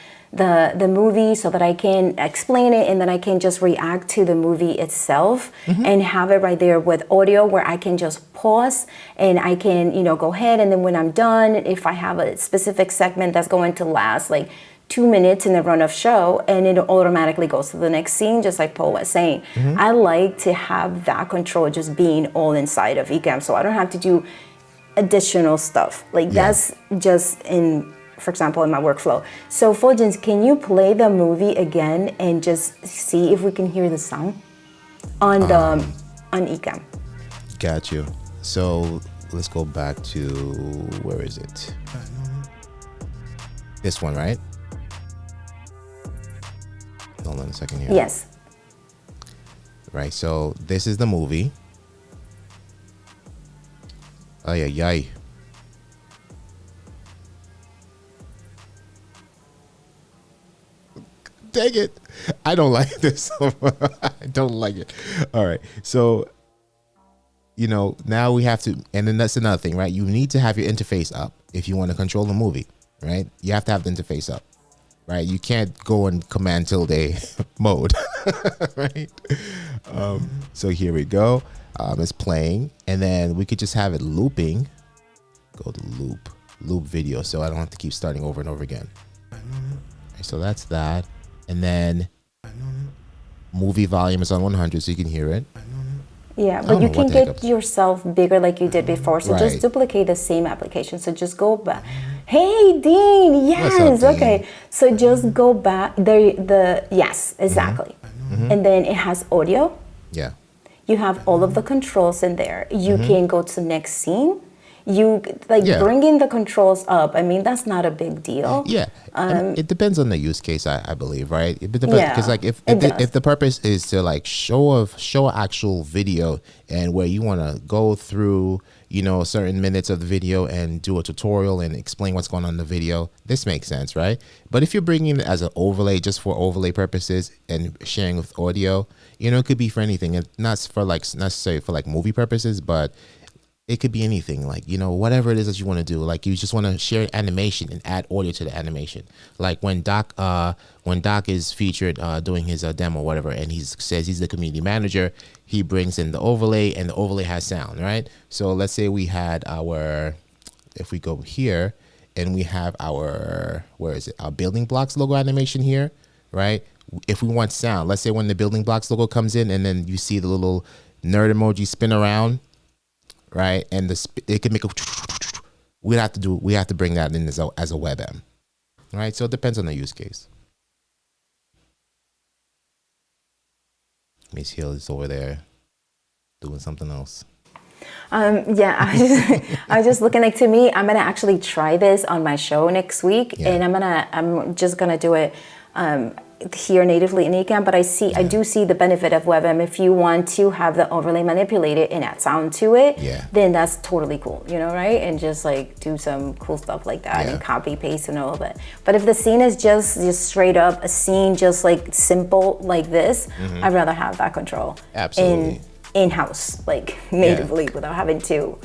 movie so that I can explain it and then I can just react to the movie itself and have it right there with audio where I can just pause and I can, go ahead, and then when I'm done, if I have a specific segment that's going to last like 2 minutes in the run of show, and it automatically goes to the next scene, just like Paul was saying. I like to have that control just being all inside of Ecamm, so I don't have to do additional stuff. That's just for example, in my workflow. So Fuljens, can you play the movie again and just see if we can hear the sound on Ecamm? Got you. So let's go back to, where is it? This one, right? Hold on a second here. Yes. Right, so this is the movie. Ay, ay, ay. Dang it. I don't like this. I don't like it. All right. So, now we have to, and then that's another thing, right? You need to have your interface up if you want to control the movie, right? You have to have the interface up, right? You can't go in command tilde mode. right? So here we go. It's playing, and then we could just have it looping. Go to loop video, so I don't have to keep starting over and over again. Okay, so that's that, and then movie volume is on 100, so you can hear it. Yeah, but you can get yourself bigger like you did before. So just duplicate the same application. So just go back. Hey, Dean. Yes. Up, okay. Dean? So just go back. Yes, exactly. And then it has audio. Yeah. You have all of the controls in there. You can go to next scene. You bringing the controls up. I mean, that's not a big deal. Yeah, it depends on the use case, I believe, right? It depends because like if the purpose is to like show actual video and where you want to go through, you know, certain minutes of the video and do a tutorial and explain what's going on in the video, this makes sense, right? But if you're bringing it as an overlay, just for overlay purposes and sharing with audio, you know, it could be for anything, and not for like necessarily for like movie purposes, but it could be anything, like, you know, whatever it is that you want to do. Like you just want to share animation and add audio to the animation. Like when Doc is featured doing his demo or whatever, and he says he's the community manager, he brings in the overlay, and the overlay has sound, right? So let's say we had if we go here and we have our, our Building Blocks logo animation here, right? If we want sound, let's say when the Building Blocks logo comes in and then you see the little nerd emoji spin around, right, and it can make a. We have to bring that in as a WebM, right? So it depends on the use case. Miss Hill is over there doing something else. Yeah, I was just looking, like, to me, I'm gonna actually try this on my show next week, and I'm just gonna do it here natively in Ecamm, but I do see the benefit of WebM. If you want to have the overlay manipulated and add sound to it, then that's totally cool, you know, right? And just like do some cool stuff like that and copy paste and all of it. But if the scene is just straight up a scene, just like simple like this, I'd rather have that control in-house, like natively, without having to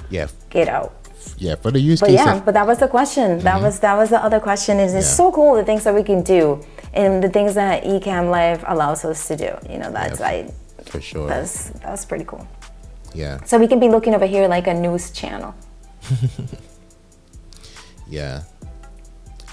get out. Yeah, for the use case. But that was the question. That was the other question. Is it's so cool, the things that we can do and the things that Ecamm Live allows us to do. You know, that's for sure. That's pretty cool. Yeah. So we can be looking over here like a news channel. Yeah.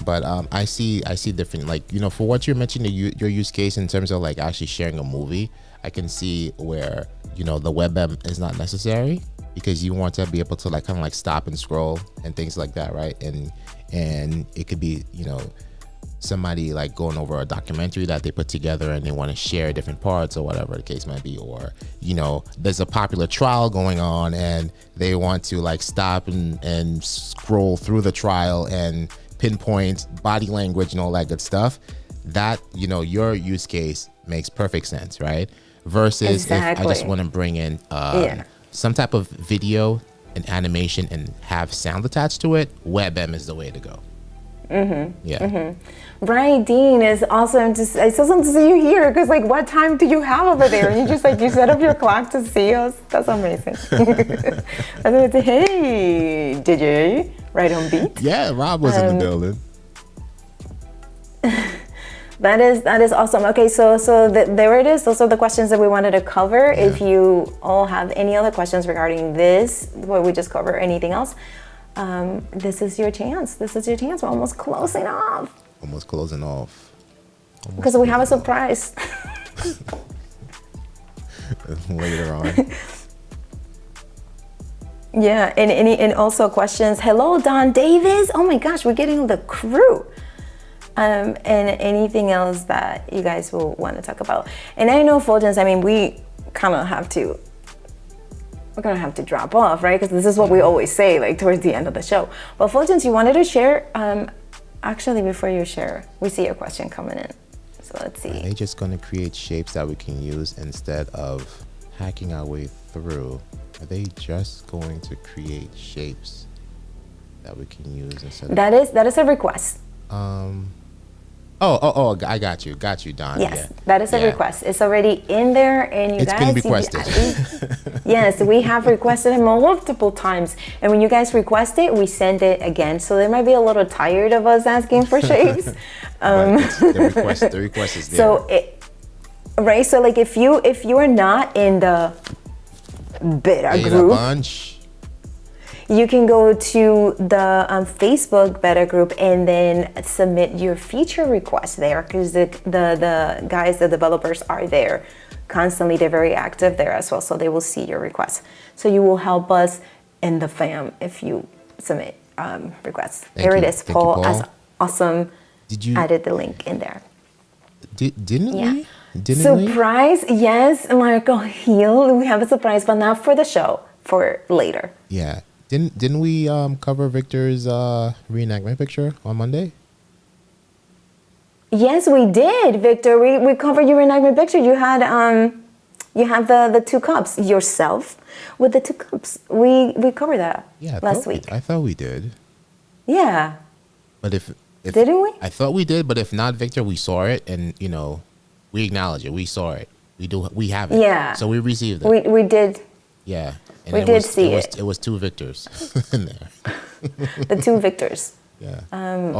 But I see different, like, you know, for what you're mentioning, your use case in terms of like actually sharing a movie, I can see where, you know, the WebM is not necessary, because you want to be able to like kind of like stop and scroll and things like that, right? And it could be, you know, somebody like going over a documentary that they put together and they want to share different parts or whatever the case might be, or, you know, there's a popular trial going on and they want to like stop and scroll through the trial and pinpoint body language and all that good stuff. That, you know, your use case makes perfect sense, right? Versus if I just want to bring in some type of video and animation and have sound attached to it, WebM is the way to go. Right, Dean, is awesome. It's awesome to see you here, because like, what time do you have over there? And you just like, you set up your clock to see us. That's amazing. Hey, DJ, right on beat. Yeah, Rob was in the building. That is awesome. Okay, so there it is. Those are the questions that we wanted to cover. If you all have any other questions regarding this, what we just covered, anything else, this is your chance. We're almost closing off. Because we have a surprise. Later on. Yeah, and also questions. Hello, Don Davis. Oh my gosh, we're getting the crew. And anything else that you guys will want to talk about. And I know, Fuljens, I mean, we're gonna have to drop off, right? Because this is what we always say, like towards the end of the show. But Fuljens, you wanted to share, actually before you share, we see a question coming in. So let's see. Are they just gonna create shapes that we can use instead of hacking our way through? Are they just going to create shapes that we can use instead of... That is a request. Oh, I got you, Don. Yes, that is a request. It's already in there, and it's been requested. Yes, we have requested it multiple times, and when you guys request it, we send it again. So they might be a little tired of us asking for shapes. The request is there. So right? So like if you are not in the beta group, bunch. you can go to the Facebook beta group and then submit your feature request there, because the guys, the developers are there constantly. They're very active there as well, so they will see your requests. So you will help us in the fam if you submit requests. Here it is. Paul, as awesome. Did you added the link in there? Didn't Yeah. we? Didn't we? Surprise, yes, Marco Hill. We have a surprise, but not for the show, for later. Yeah. Didn't we cover Victor's reenactment picture on Monday? Yes, we did, Victor. We covered your reenactment picture. You had the two cups yourself with the two cups. We covered that last week. I thought we did. Yeah. But if didn't we? I thought we did, but if not, Victor, we saw it, and we acknowledge it. We saw it. We have it. Yeah. So we received it. We did. Yeah. And We did see it. It was two Victors in there. The two Victors. Yeah.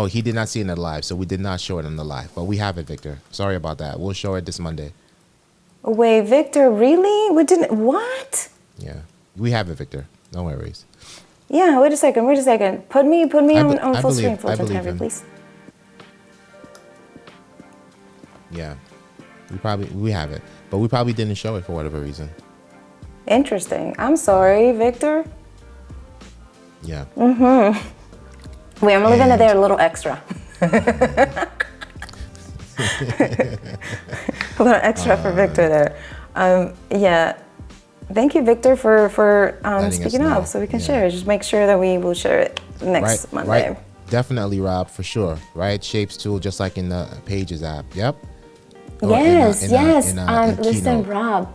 He did not see it in the live, so we did not show it on the live. But we have it, Victor. Sorry about that. We'll show it this Monday. Wait, Victor, really? We didn't. What? Yeah. We have it, Victor. No worries. Yeah. Wait a second. Put me on full screen, full believe transcriber, him. please. Yeah. We have it, but we probably didn't show it for whatever reason. Interesting. I'm sorry, Victor. Yeah. Wait, I'm leaving it there a little extra. A little extra for Victor there. Yeah. Thank you, Victor, for speaking up so we can share it. Just make sure that we will share it next Monday. Right. Definitely, Rob, for sure. Right? Shapes tool, just like in the Pages app. Yep. Yes. In Listen, Keynote. Rob,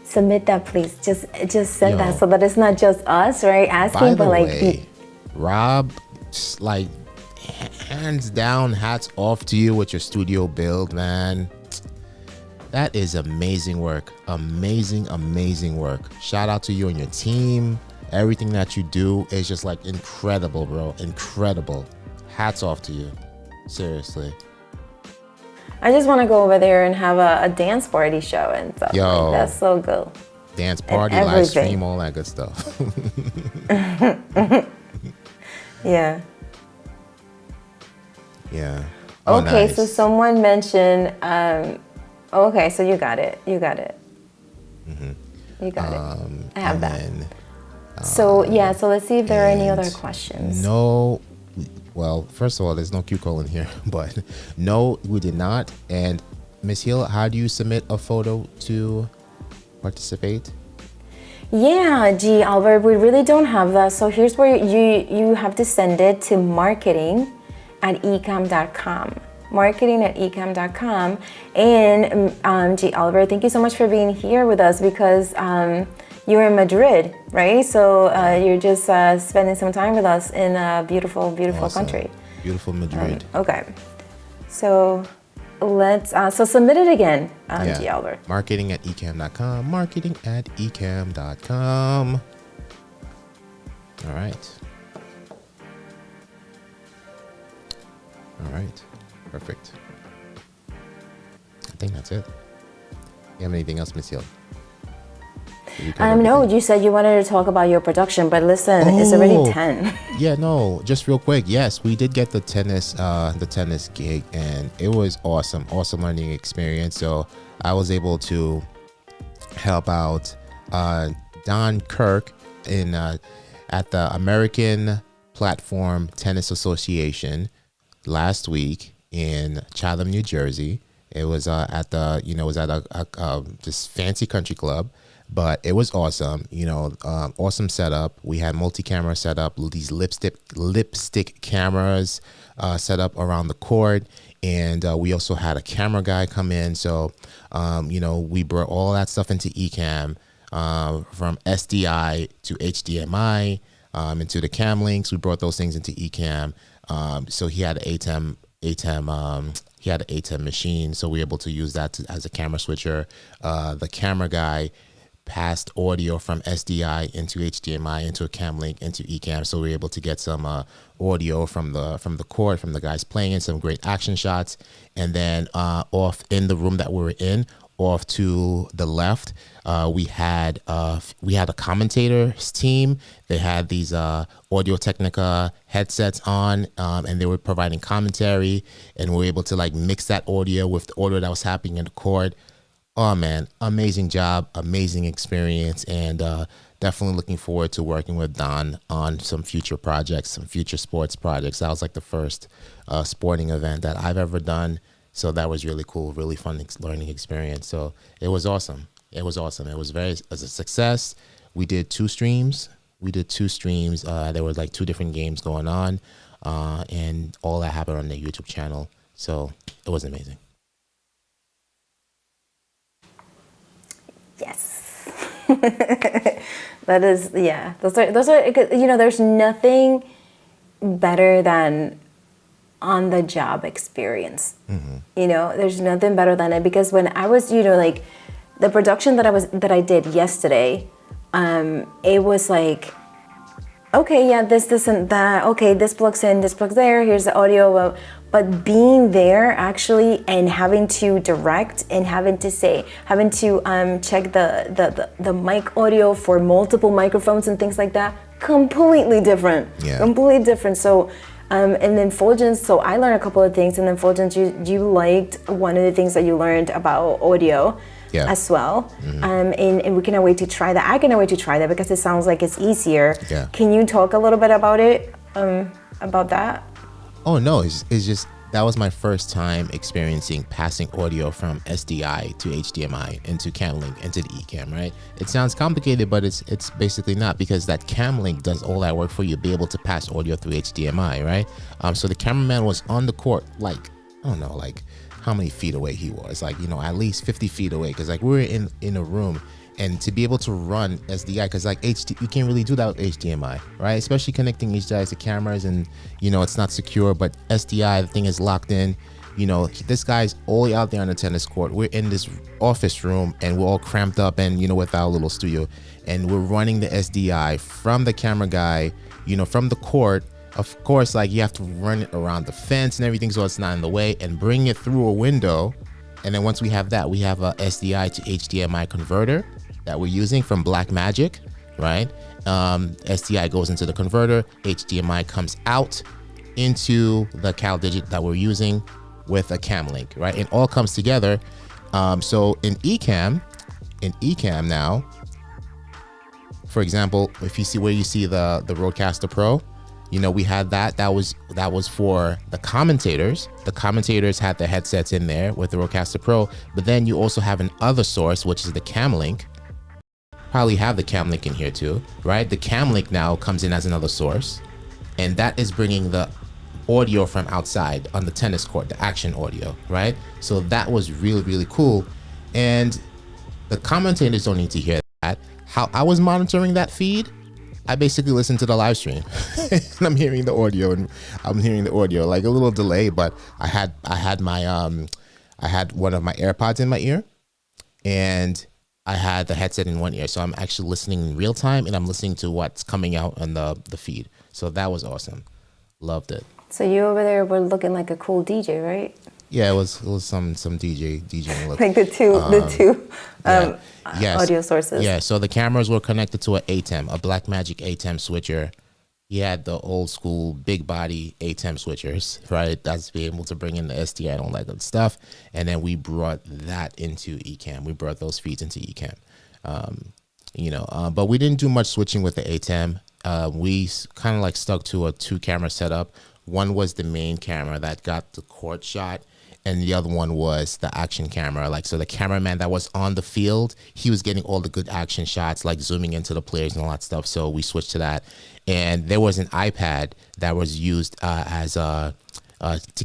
submit that, please. Just send that so that it's not just us, right? Asking, but like, way, Rob, like, hands down, hats off to you with your studio build, man. That is amazing work. Amazing work. Shout out to you and your team. Everything that you do is just like incredible, bro. Incredible. Hats off to you. Seriously. I just want to go over there and have a dance party show and stuff. Yo, like, that's so good. Dance party, live stream, all that good stuff. Yeah. Yeah. Okay, nice. so someone mentioned. Okay, so you got it. You got it. You got it. I have that. So let's see if there are any other questions. No. Well, first of all, there's no Q colon here, but no, we did not. And Miss Hill, how do you submit a photo to participate? Yeah, G. Albert, we really don't have that. So here's where you have to send it to marketing@ecam.com. Marketing@ecam.com. And G. Albert, thank you so much for being here with us, because you're in Madrid, right? So you're just spending some time with us in a beautiful Awesome. country. Beautiful Madrid. Okay. So let's so submit it again, G. Albert. Marketing@ecam.com. Marketing@ecam.com. All right. Perfect. I think that's it. You have anything else, Miss Hill? No, you said you wanted to talk about your production, but listen, it's already 10. Yeah, no, just real quick. Yes, we did get the tennis gig, and it was awesome learning experience. So I was able to help out Don Kirk at the American Platform Tennis Association last week in Chatham, New Jersey. It was at a just fancy country club. But it was awesome, awesome setup. We had multi-camera setup, these lipstick cameras set up around the court. And we also had a camera guy come in. So, we brought all that stuff into Ecamm, from SDI to HDMI, into the cam links. We brought those things into Ecamm. So he had an ATEM machine. So we were able to use that as a camera switcher. The camera guy passed audio from SDI into HDMI, into a cam link, into Ecamm. So we were able to get some audio from the court, from the guys playing, some great action shots. And then off in the room that we were in, off to the left, we had a commentators team. They had these Audio Technica headsets on, and they were providing commentary, and we were able to like mix that audio with the audio that was happening in the court. Oh man, amazing job, amazing experience, and definitely looking forward to working with Don on some future projects, some future sports projects. That was like the first sporting event that I've ever done. So that was really cool, really fun learning experience. So it was awesome. It was awesome. It was a success. We did 2 streams. There were like 2 different games going on, and all that happened on the YouTube channel. So it was amazing. Yes. That is, yeah. Those are, you know, there's nothing better than on the job experience. You know, there's nothing better than it, because when I was, you know, like the production that I did yesterday, it was like, okay, yeah, this and that. Okay, this plugs in, this plugs there. Here's the audio. But being there actually and having to direct and having to check the mic audio for multiple microphones and things like that, completely different. Yeah. Completely different. So, and then Fuljens, so I learned a couple of things, and then Fuljens, you liked one of the things that you learned about audio. Yeah. As well. And we cannot wait to try that. I cannot wait to try that because it sounds like it's easier. Yeah. Can you talk a little bit about it, about that? Oh no, it's just that was my first time experiencing passing audio from SDI to HDMI into CamLink into the eCam, right? It sounds complicated, but it's basically not, because that CamLink does all that work for you, be able to pass audio through HDMI, right? So the cameraman was on the court, like, I don't know, like how many feet away he was, like, you know, at least 50 feet away, because like we were in a room. And to be able to run SDI, because like you can't really do that with HDMI, right? Especially connecting HDIs to cameras, and you know it's not secure. But SDI, the thing is locked in. You know, this guy's all the way out there on the tennis court. We're in this office room, and we're all cramped up, and you know, with our little studio, and we're running the SDI from the camera guy, you know, from the court. Of course, like you have to run it around the fence and everything, so it's not in the way, and bring it through a window. And then once we have that, we have a SDI to HDMI converter that we're using from Blackmagic, right? SDI goes into the converter, HDMI comes out into the CalDigit that we're using with a CamLink, right? It all comes together. So in eCam now, for example, if you see where you see the Rodecaster Pro, you know, we had that was for the commentators. The commentators had the headsets in there with the Rodecaster Pro, but then you also have an other source, which is the CamLink. Probably have the CamLink in here too, right? The CamLink now comes in as another source, and that is bringing the audio from outside on the tennis court, the action audio, right? So that was really, really cool. And the commentators don't need to hear that. How I was monitoring that feed, I basically listened to the live stream and I'm hearing the audio, like a little delay, but I had one of my AirPods in my ear, and I had the headset in one ear, so I'm actually listening in real time, and I'm listening to what's coming out on the feed. So that was awesome. Loved it. So you over there were looking like a cool DJ, right? Yeah, it was some DJing look. Like the two yes. audio sources. Yeah, so the cameras were connected to a ATEM, a Blackmagic ATEM switcher. He had the old school big body ATEM switchers, right? That's being able to bring in the SDI and all that good stuff. And then we brought that into eCam. We brought those feeds into eCam. But we didn't do much switching with the ATEM. We kind of like stuck to a 2-camera setup. One was the main camera that got the court shot, and the other one was the action camera. Like, so the cameraman that was on the field, he was getting all the good action shots, like zooming into the players and all that stuff. So we switched to that. And there was an iPad that was used as to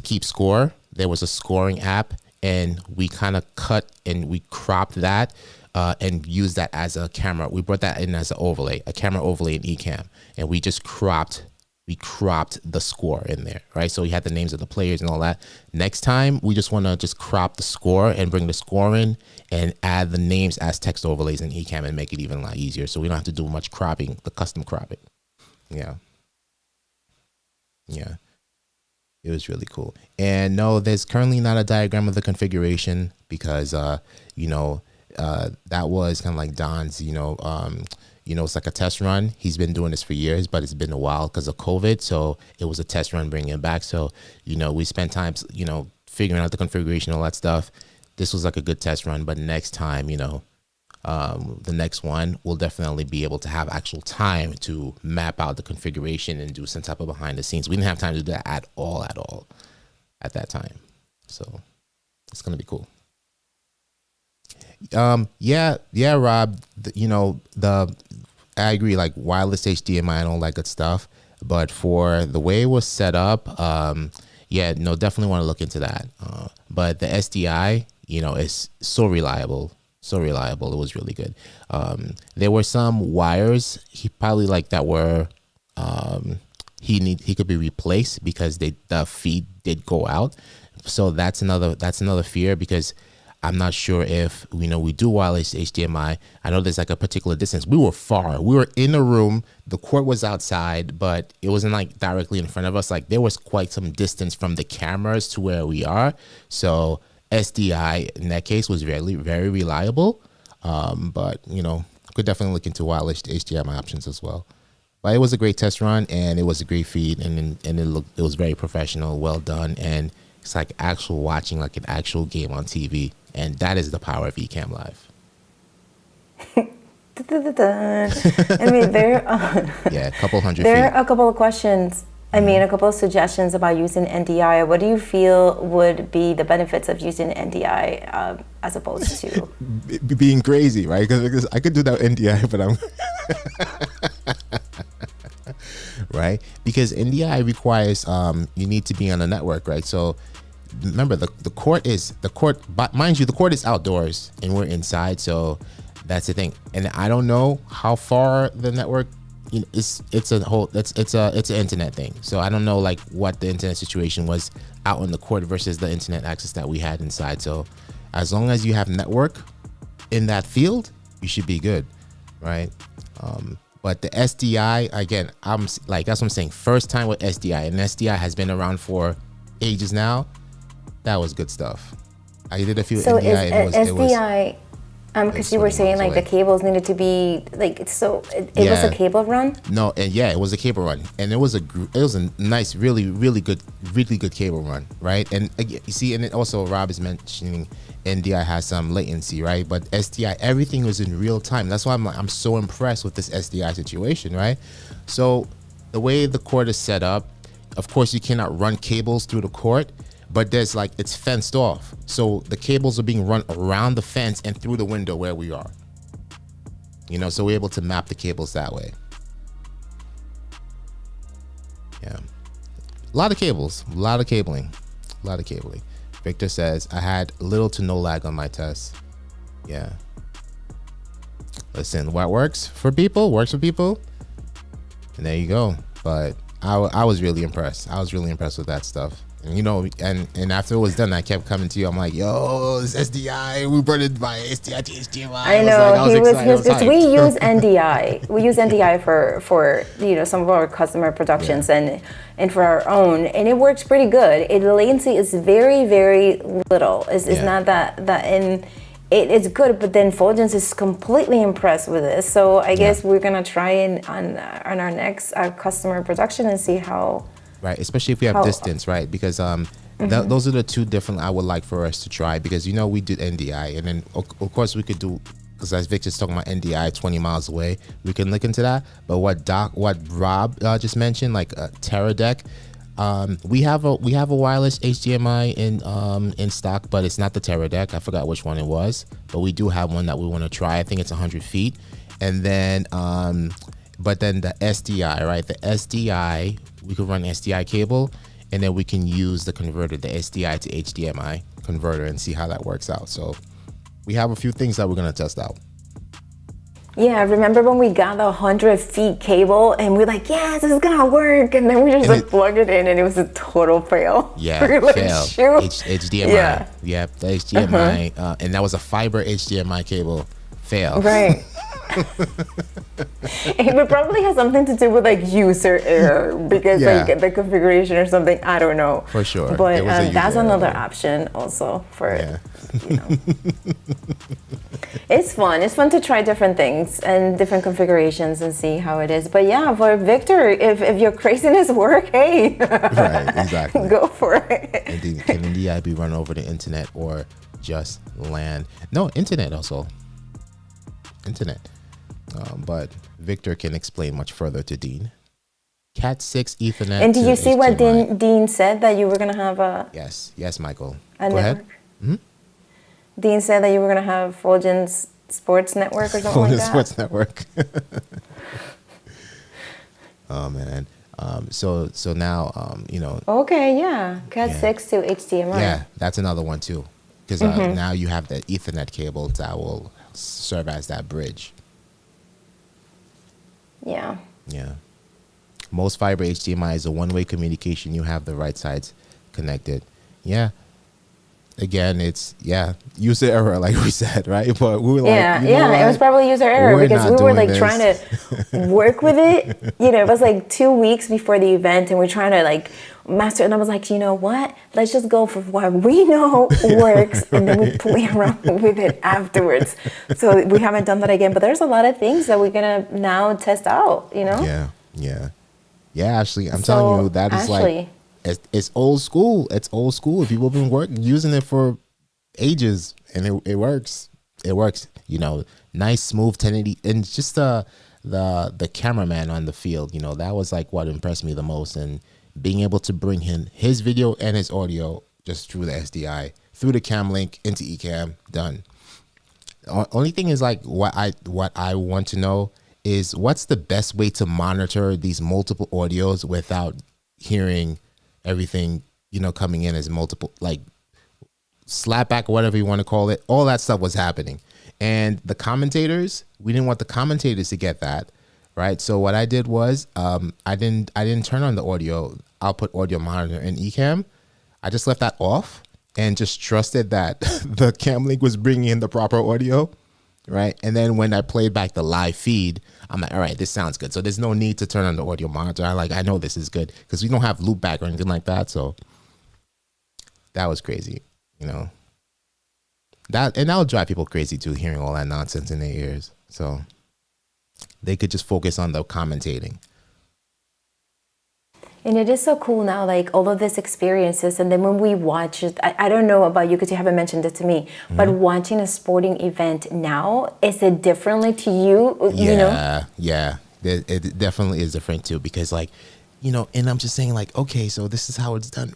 keep score. There was a scoring app, and we kind of cut and we cropped that and used that as a camera. We brought that in as an overlay, a camera overlay in eCam, and we just cropped the score in there, right? So we had the names of the players and all that. Next time, we just want to just crop the score and bring the score in and add the names as text overlays in eCam and make it even a lot easier. So we don't have to do much cropping, the custom cropping. Yeah. It was really cool. And no, there's currently not a diagram of the configuration because, that was kind of like Don's, it's like a test run. He's been doing this for years, but it's been a while because of COVID. So it was a test run bringing it back. So, we spent time, figuring out the configuration, all that stuff. This was like a good test run, but next time, the next one we'll definitely be able to have actual time to map out the configuration and do some type of behind the scenes. We didn't have time to do that at all at that time. So it's going to be cool. Yeah, Rob, I agree, like wireless HDMI and all that good stuff. But for the way it was set up, definitely want to look into that. But the SDI, is so reliable. So reliable. It was really good. There were some wires he probably that were he could be replaced because the feed did go out. So that's another fear because I'm not sure if we do wireless HDMI. I know there's like a particular distance. We were far. We were in a room. The cord was outside, but it wasn't like directly in front of us. Like there was quite some distance from the cameras to where we are. So SDI in that case was very, very reliable. But could definitely look into wireless HDMI options as well. But it was a great test run and it was a great feed and it was very professional, well done, and it's like actual watching like an actual game on TV, and that is the power of Ecamm Live. I mean, a couple hundred there feet. are a couple of questions. I mean, a couple of suggestions about using NDI. What do you feel would be the benefits of using NDI as opposed to being crazy, right? Because I could do that NDI, but I'm right, because NDI requires you need to be on a network, right? So remember the court, but mind you, the court is outdoors and we're inside, so that's the thing. And I don't know how far the network, it's an internet thing. So I don't know like what the internet situation was out on the court versus the internet access that we had inside. So as long as you have network in that field, you should be good, right? But the SDI, again, I'm like, that's what I'm saying. First time with SDI, and SDI has been around for ages now. That was good stuff. I did a few NDI. Is SDI, because you were saying like the cables needed to be like, so it was a cable run? No, and it was a cable run, and it was a nice, really, really good cable run, right? And again, you see, and then also Rob is mentioning NDI has some latency, right? But SDI, everything was in real time. That's why I'm so impressed with this SDI situation, right? So the way the court is set up, of course, you cannot run cables through the court, but there's like, it's fenced off. So the cables are being run around the fence and through the window where we are. So we're able to map the cables that way. Yeah. A lot of cables, a lot of cabling. Victor says, I had little to no lag on my test. Yeah. Listen, what works for people. And there you go. But I was really impressed. With that stuff. And and after it was done, I kept coming to you. I'm like, yo, this SDI, we brought it by SDI to HDMI. I know, we use NDI. We use NDI for some of our customer productions and for our own, and it works pretty good. The latency is very, very little. It's not that and it's good, but then Fuljens is completely impressed with this. So I guess we're gonna try on our next customer production and see how. Right, especially if we have distance, right? Because those are the two different I would like for us to try, because we did NDI, and then of course we could do, because as Victor's talking about NDI 20 miles away, we can look into that. But what Rob just mentioned, like a Teradek, we have a wireless HDMI in stock, but it's not the Teradek. I forgot which one it was, but we do have one that we want to try. I think it's 100 feet, and then but then the SDI, right? The SDI, we could run SDI cable, and then we can use the converter, the SDI to HDMI converter, and see how that works out. So we have a few things that we're going to test out. Yeah, I remember when we got the 100 feet cable and we're like, yes, this is going to work. And then we just plug it in and it was a total fail. Yeah, fail. HDMI. Yeah, the HDMI. And that was a fiber HDMI cable. Fail. Right. It would probably have something to do with like user error because like the configuration or something. I don't know. For sure. But that's another option also for you know. It's fun. It's fun to try different things and different configurations and see how it is. But yeah, for Victor, if your craziness work, hey, right, exactly, go for it. And can the DI be run over the internet or just LAN? No, internet also. Internet. But Victor can explain much further to Dean. Cat 6 Ethernet. And did you see what Dean said, that you were gonna have a yes, Michael. Go ahead. Mm-hmm. Dean said that you were gonna have Fuljens Sports Network or something like that. Sports Network. Oh man. So now you know. Okay, yeah. Cat 6 to HDMI. Yeah, that's another one too, because now you have the Ethernet cable that will serve as that bridge. Yeah. Yeah. Most fiber HDMI is a one-way communication. You have the right sides connected. Yeah. Again, it's user error, like we said, right? But we were like, it was probably user error because we were like trying to work with it. You know, it was like 2 weeks before the event, and we're trying to like master. And I was like, you know what? Let's just go for what we know works, and then we play around with it afterwards. So we haven't done that again. But there's a lot of things that we're gonna now test out. You know? Yeah. Ashley, I'm telling you, that is like. It's old school. It's old school. People have been using it for ages, and it works. It works. You know, nice, smooth 1080, and just the cameraman on the field. You know, that was like what impressed me the most, and being able to bring his video and his audio just through the SDI, through the cam link into Ecamm, done. Only thing is like what I want to know is what's the best way to monitor these multiple audios without hearing everything, you know, coming in as multiple, like slapback or whatever you want to call it. All that stuff was happening, and the commentators, we didn't want the commentators to get that, right? So what I did was I didn't turn on the audio output audio monitor in Ecamm. I just left that off and just trusted that the cam link was bringing in the proper audio, right? And then when I played back the live feed, I'm like, all right, this sounds good. So there's no need to turn on the audio monitor. I know this is good because we don't have loopback or anything like that. So that was crazy, you know. That'll drive people crazy too, hearing all that nonsense in their ears. So they could just focus on the commentating. And it is so cool now, like all of these experiences. And then when we watch it, I don't know about you because you haven't mentioned it to me, but watching a sporting event now, is it differently to you? You know? Yeah. It definitely is different too, because like, you know, and I'm just saying like, okay, so this is how it's done.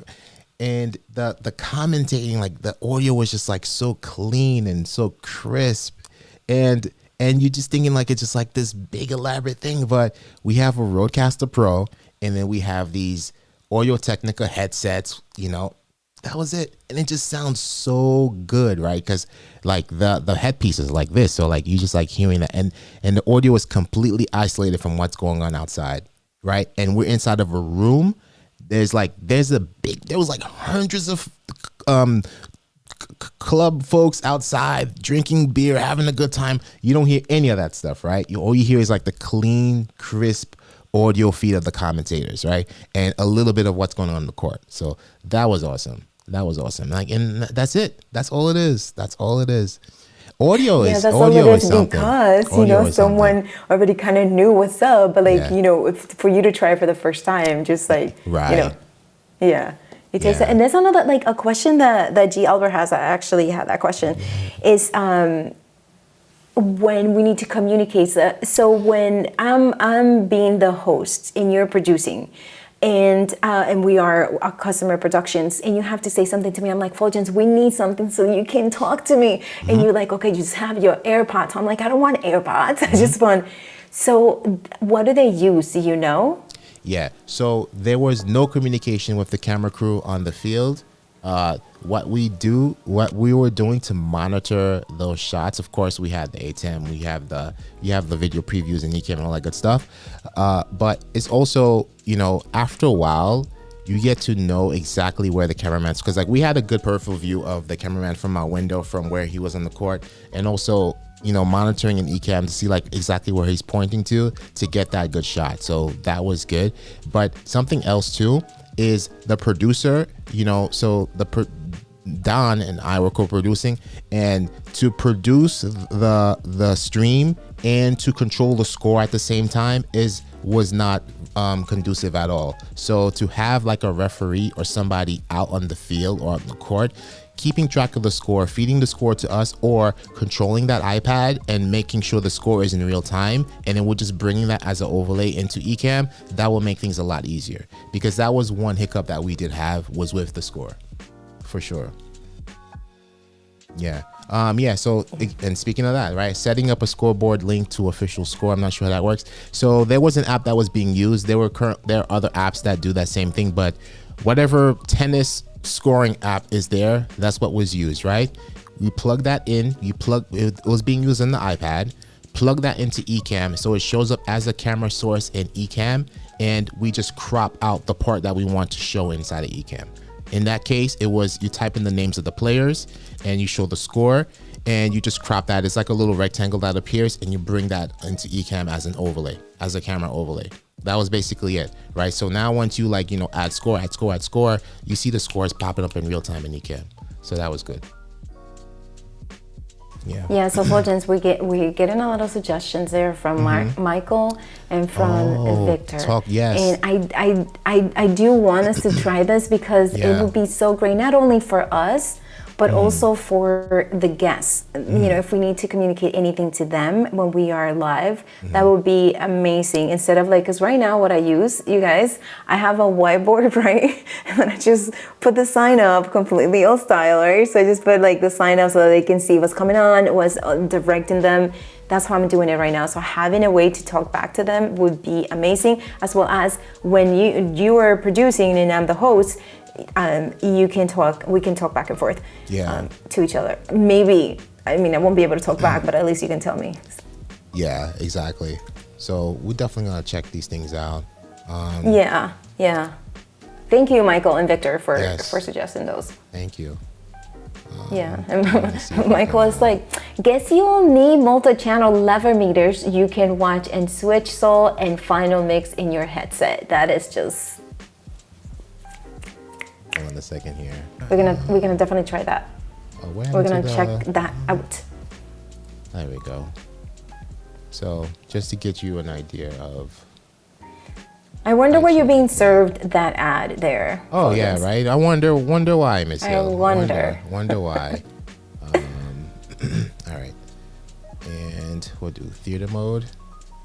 And the commentating, like the audio was just like so clean and so crisp. And you're just thinking like it's just like this big elaborate thing, but we have a Rodecaster Pro, and then we have these Audio-Technica headsets, you know, that was it. And it just sounds so good, right? Because like the headpiece is like this. So like you just like hearing that, and the audio is completely isolated from what's going on outside, right? And we're inside of a room. There was like hundreds of club folks outside drinking beer, having a good time. You don't hear any of that stuff, right? All you hear is like the clean, crisp audio feed of the commentators, right? And a little bit of what's going on in the court. So that was awesome. Like, and that's it. That's all it is. Audio is something. Because you know someone already kind of knew what's up, but like you know, for you to try it for the first time, just like you know, it takes. And there's another like a question that G Albert has. I actually had that question. Is when we need to communicate. So when I'm being the host and you're producing, and we are customer productions, and you have to say something to me, I'm like, Fuljens, we need something so you can talk to me. And you're like, okay, you just have your AirPods. I'm like, I don't want AirPods. I just want. So what do they use? Do you know? Yeah. So there was no communication with the camera crew on the field. What we were doing to monitor those shots, of course, we had the ATEM, you have the video previews and Ecamm and all that good stuff. But it's also, you know, after a while, you get to know exactly where the cameraman's, because like we had a good peripheral view of the cameraman from our window from where he was on the court, and also monitoring an Ecamm to see like exactly where he's pointing to get that good shot. So that was good. But something else too is the producer, so Don and I were co-producing, and to produce the stream and to control the score at the same time was not conducive at all. So to have like a referee or somebody out on the field or on the court keeping track of the score, feeding the score to us, or controlling that iPad and making sure the score is in real time, and then we're just bringing that as an overlay into Ecamm, that will make things a lot easier, because that was one hiccup that we did have, was with the score, for sure. Yeah. So, and speaking of that, right, setting up a scoreboard linked to official score, I'm not sure how that works. So there was an app that was being used. There are other apps that do that same thing, but whatever tennis scoring app is there, that's what was used, right? We plug that in, it was being used on the iPad, plug that into Ecamm, so it shows up as a camera source in Ecamm, and we just crop out the part that we want to show inside of Ecamm. In that case, it was, you type in the names of the players and you show the score, and you just crop that. It's like a little rectangle that appears, and you bring that into Ecamm as an overlay, as a camera overlay. That was basically it, right? So now once you add score, you see the scores popping up in real time in Ecamm. So that was good. Yeah. So Fuljens, we're getting a lot of suggestions there from Michael and from Victor. Yes. And I do want us to try this, because it would be so great, not only for us, but also for the guests. If we need to communicate anything to them when we are live, that would be amazing. Instead of because right now what I use, you guys, I have a whiteboard, right? And then I just put the sign up completely old style, right? So I just put the sign up so that they can see what's coming on, what's directing them. That's how I'm doing it right now. So having a way to talk back to them would be amazing, as well as when you are producing and I'm the host, we can talk back and forth to each other. Maybe, I won't be able to talk back, but at least you can tell me. Yeah, exactly. So we're definitely gonna check these things out. Yeah. Thank you, Michael and Victor, for suggesting those. Thank you. And Michael is like, guess you'll need multi-channel lever meters you can watch and switch sol and final mix in your headset. That is just... Hold on a second here. We're gonna definitely try that. We're gonna check that out. There we go. So just to get you an idea of... I wonder where you're being served that ad there. Oh yeah, right. I wonder why, Miss Hill. Wonder why. All right, and we'll do theater mode,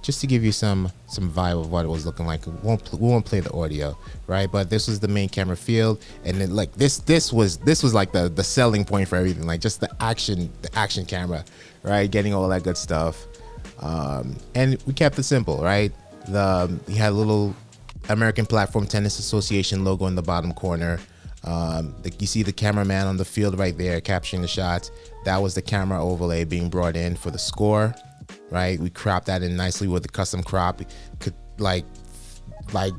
just to give you some vibe of what it was looking like. We won't play the audio, right? But this was the main camera field, and then this was like the selling point for everything, like just the action camera, right? Getting all that good stuff, and we kept it simple, right? We had a little American Platform Tennis Association logo in the bottom corner. You see the cameraman on the field right there capturing the shots. That was the camera overlay being brought in for the score, right? We cropped that in nicely with the custom crop. Could like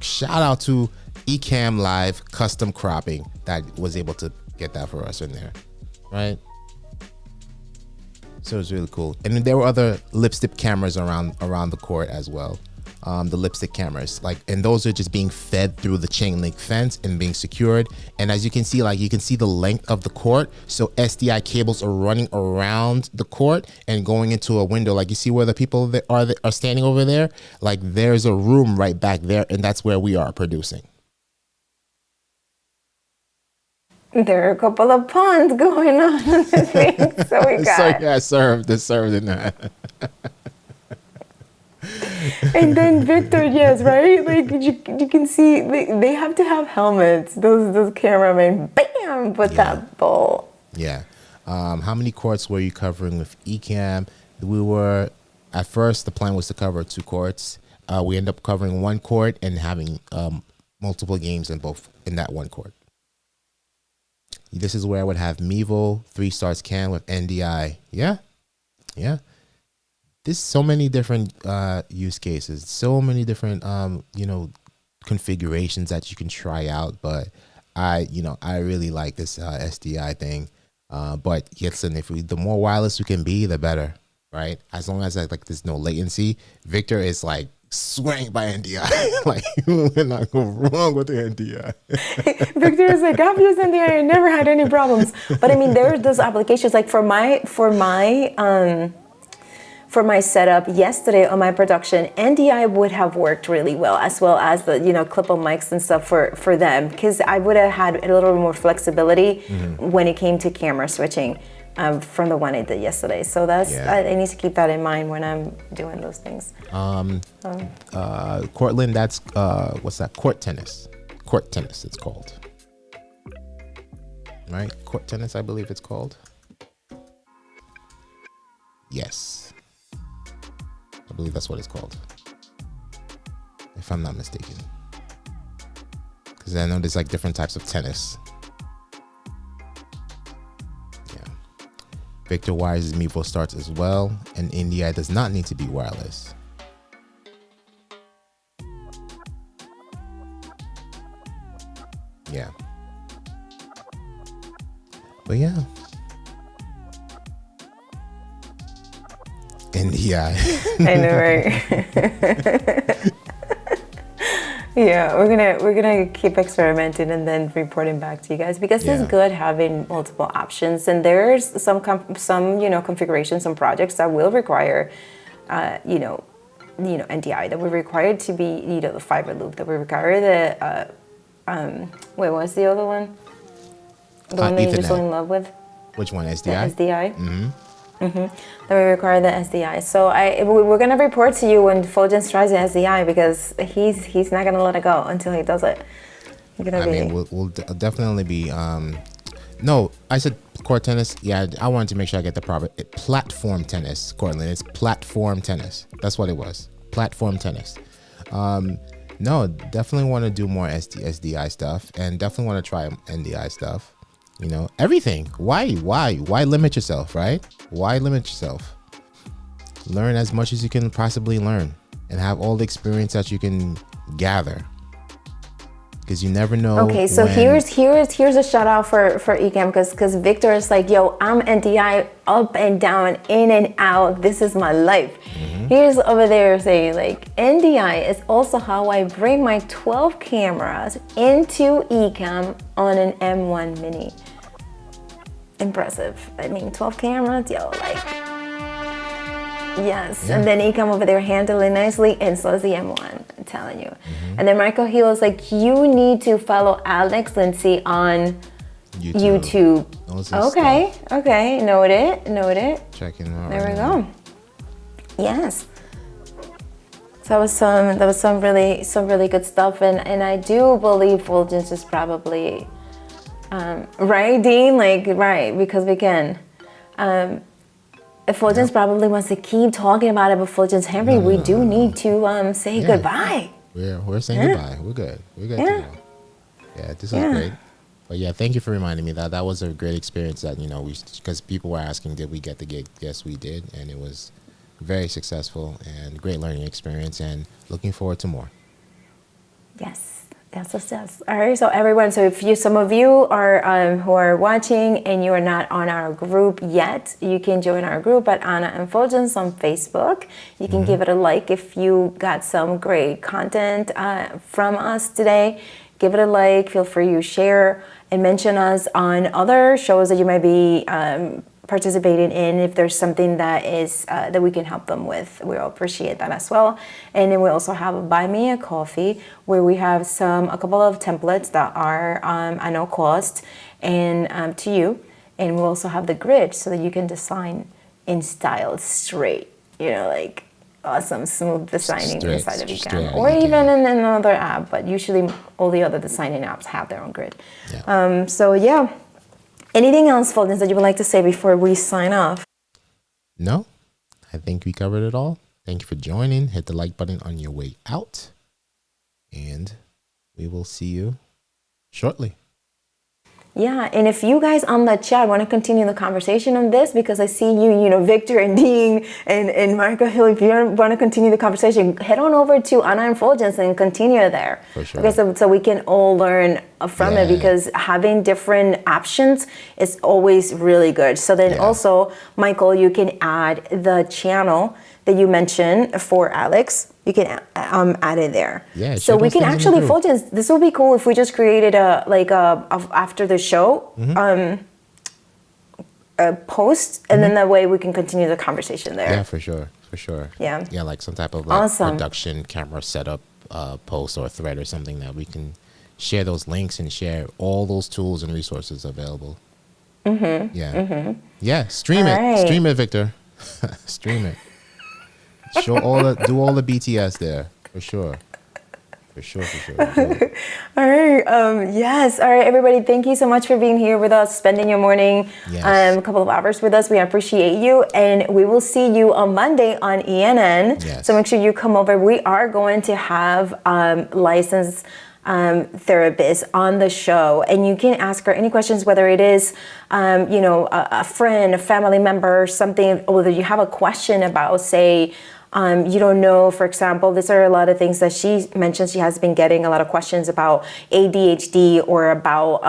shout out to Ecamm Live custom cropping that was able to get that for us in there, right? So it was really cool. And then there were other lipstick cameras around the court as well. The lipstick cameras, and those are just being fed through the chain link fence and being secured. And as you can see, you can see the length of the court. So SDI cables are running around the court and going into a window. You see where the people that are standing over there? There's a room right back there, and that's where we are producing. There are a couple of puns going on in the thing. So we got... served in that. And then Victor, yes, right? You can see they have to have helmets. Those cameramen, bam, with that ball. Yeah. How many courts were you covering with Ecamm? At first, the plan was to cover 2 courts. We ended up covering 1 court and having multiple games in that 1 court. This is where I would have Mevo 3 stars can with NDI. Yeah. There's so many different use cases, so many different configurations that you can try out. But I really like this SDI thing. But listen, the more wireless we can be, the better, right? As long as like there's no latency, Victor is like swearing by NDI. Like, we're not going wrong with the NDI. Victor is like, I've used NDI and never had any problems. But I mean, there's those applications like for my setup yesterday on my production, NDI would have worked really well, as well as the clip-on mics and stuff for them, because I would have had a little more flexibility when it came to camera switching from the one I did yesterday. So that's I need to keep that in mind when I'm doing those things. Cortland, that's what's that? Court tennis. Court tennis, it's called. Right? Court tennis, I believe it's called. Yes. I believe that's what it's called, if I'm not mistaken. Because I know there's like different types of tennis. Yeah. Victor wires his Mevo starts as well, and NDI does not need to be wireless. Yeah. But yeah. NDI. I know, right? Yeah, we're gonna keep experimenting and then reporting back to you guys, because it's good having multiple options. And there's some configurations, some projects that will require NDI, that we require to be the fiber loop, that we require the wait, what's the other one? The one that you're just so in love with? Which one? SDI? The SDI. That we require the SDI. So we're gonna report to you when Fuljens tries the SDI, because he's not gonna let it go until he does it. We'll definitely be. No, I said court tennis. Yeah, I wanted to make sure I get the proper platform tennis. Cortland, it's platform tennis. That's what it was. Platform tennis. No, definitely want to do more SDI stuff, and definitely want to try NDI stuff. Everything. Why limit yourself, right? Why limit yourself? Learn as much as you can possibly learn, and have all the experience that you can gather, because you never know. Okay, so here's a shout out for Ecamm, because Victor is like, yo, I'm NDI up and down, in and out. This is my life. Here's over there saying like, NDI is also how I bring my 12 cameras into Ecamm on an M1 Mini. Impressive. I mean, 12 cameras, yo, like, yes. And then Ecamm over there handling nicely, and so is the M1, I'm telling you. And then Michael Hill is like, you need to follow Alex Lindsay on YouTube. Okay, noted. Checking out. There we go. Yes. So that was some really good stuff, and I do believe Fuljens is probably right, Dean? Like, right, because we can. If Fuljens probably wants to keep talking about it, but Fuljens Henry, we do need to say goodbye. We're saying goodbye. We're good. To go. Yeah, this is great. But yeah, thank you for reminding me that was a great experience. That because people were asking, did we get the gig? Yes, we did, and it was very successful and great learning experience. And looking forward to more. Yes. All right, so everyone, if some of you are who are watching and you are not on our group yet, you can join our group at Anna and Fuljens on Facebook. You can give it a like if you got some great content from us today. Give it a like. Feel free to share and mention us on other shows that you might be participating in. If there's something that is that we can help them with, we'll appreciate that as well. And then we also have a Buy Me a Coffee, where we have a couple of templates that are at no cost and to you. And we'll also have the grid so that you can design in style straight, like awesome smooth designing inside of Ecamm, or even in another app, but usually all the other designing apps have their own grid. Anything else, Fuljens, that you would like to say before we sign off? No, I think we covered it all. Thank you for joining. Hit the like button on your way out, and we will see you shortly. Yeah, and if you guys on the chat want to continue the conversation on this, because I see you, Victor and Dean and Marco Hill, if you want to continue the conversation, head on over to Anna and Fuljens and continue there. For sure. Okay, so we can all learn from it, because having different options is always really good. So then also, Michael, you can add the channel that you mentioned for Alex. You can add it there. Yeah. So we can actually, Fuljens, this will be cool if we just created a after the show a post, and then that way we can continue the conversation there. Yeah, for sure. Yeah. Yeah, like some type of production camera setup post or thread or something that we can share those links and share all those tools and resources available. Yeah. Stream it, Victor. Stream it. Do all the BTS there, for sure. All right. Yes. All right, everybody. Thank you so much for being here with us, spending your morning, a couple of hours with us. We appreciate you, and we will see you on Monday on ENN. Yes. So make sure you come over. We are going to have licensed therapist on the show, and you can ask her any questions, whether it is a friend, a family member, something, or whether you have a question about, say, you don't know, for example, these are a lot of things that she mentioned. She has been getting a lot of questions about ADHD, or about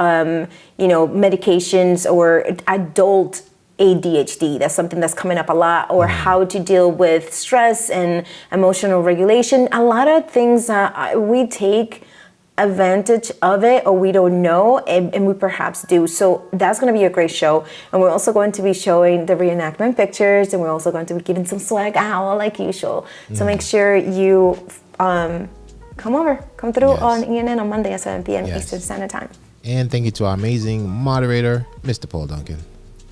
medications, or adult ADHD. That's something that's coming up a lot, or how to deal with stress and emotional regulation. A lot of things that we take advantage of it, or we don't know, and we perhaps do. So that's going to be a great show, and we're also going to be showing the reenactment pictures, and we're also going to be giving some swag out like usual. So make sure you come through on ENN on Monday at 7 p.m. Eastern Standard Time. And thank you to our amazing moderator, Mr. Paul Duncan.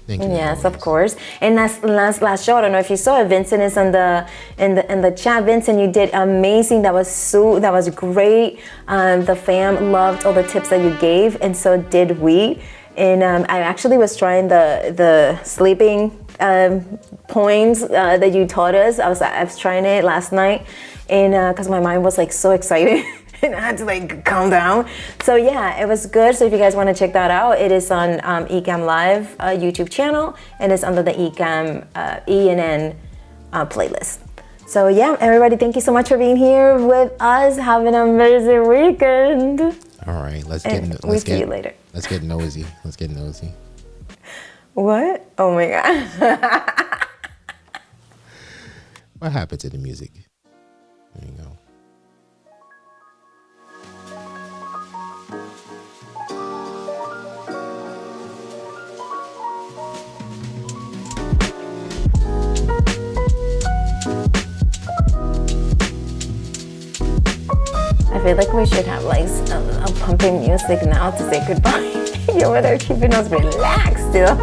Thank you. Yes, of course. And last show, I don't know if you saw it, Vincent is in the chat. Vincent, you did amazing. That was great. The fam loved all the tips that you gave, and so did we. And I actually was trying the sleeping poems that you taught us. I was trying it last night, and because my mind was like so excited. And I had to like calm down. So yeah, it was good. So if you guys want to check that out, it is on Ecam Live YouTube channel, and it's under the Ecam ENN playlist. So yeah, everybody, thank you so much for being here with us. Have an amazing weekend. All right, we'll see you later. Let's get nosy. What? Oh my God. What happened to the music? There you go. I feel like we should have like a pumping music now to say goodbye. You're over there keeping us relaxed still.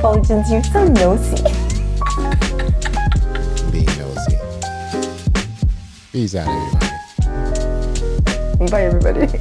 Fuljens, you're so nosy. Being nosy. Peace out, everybody. Bye, everybody.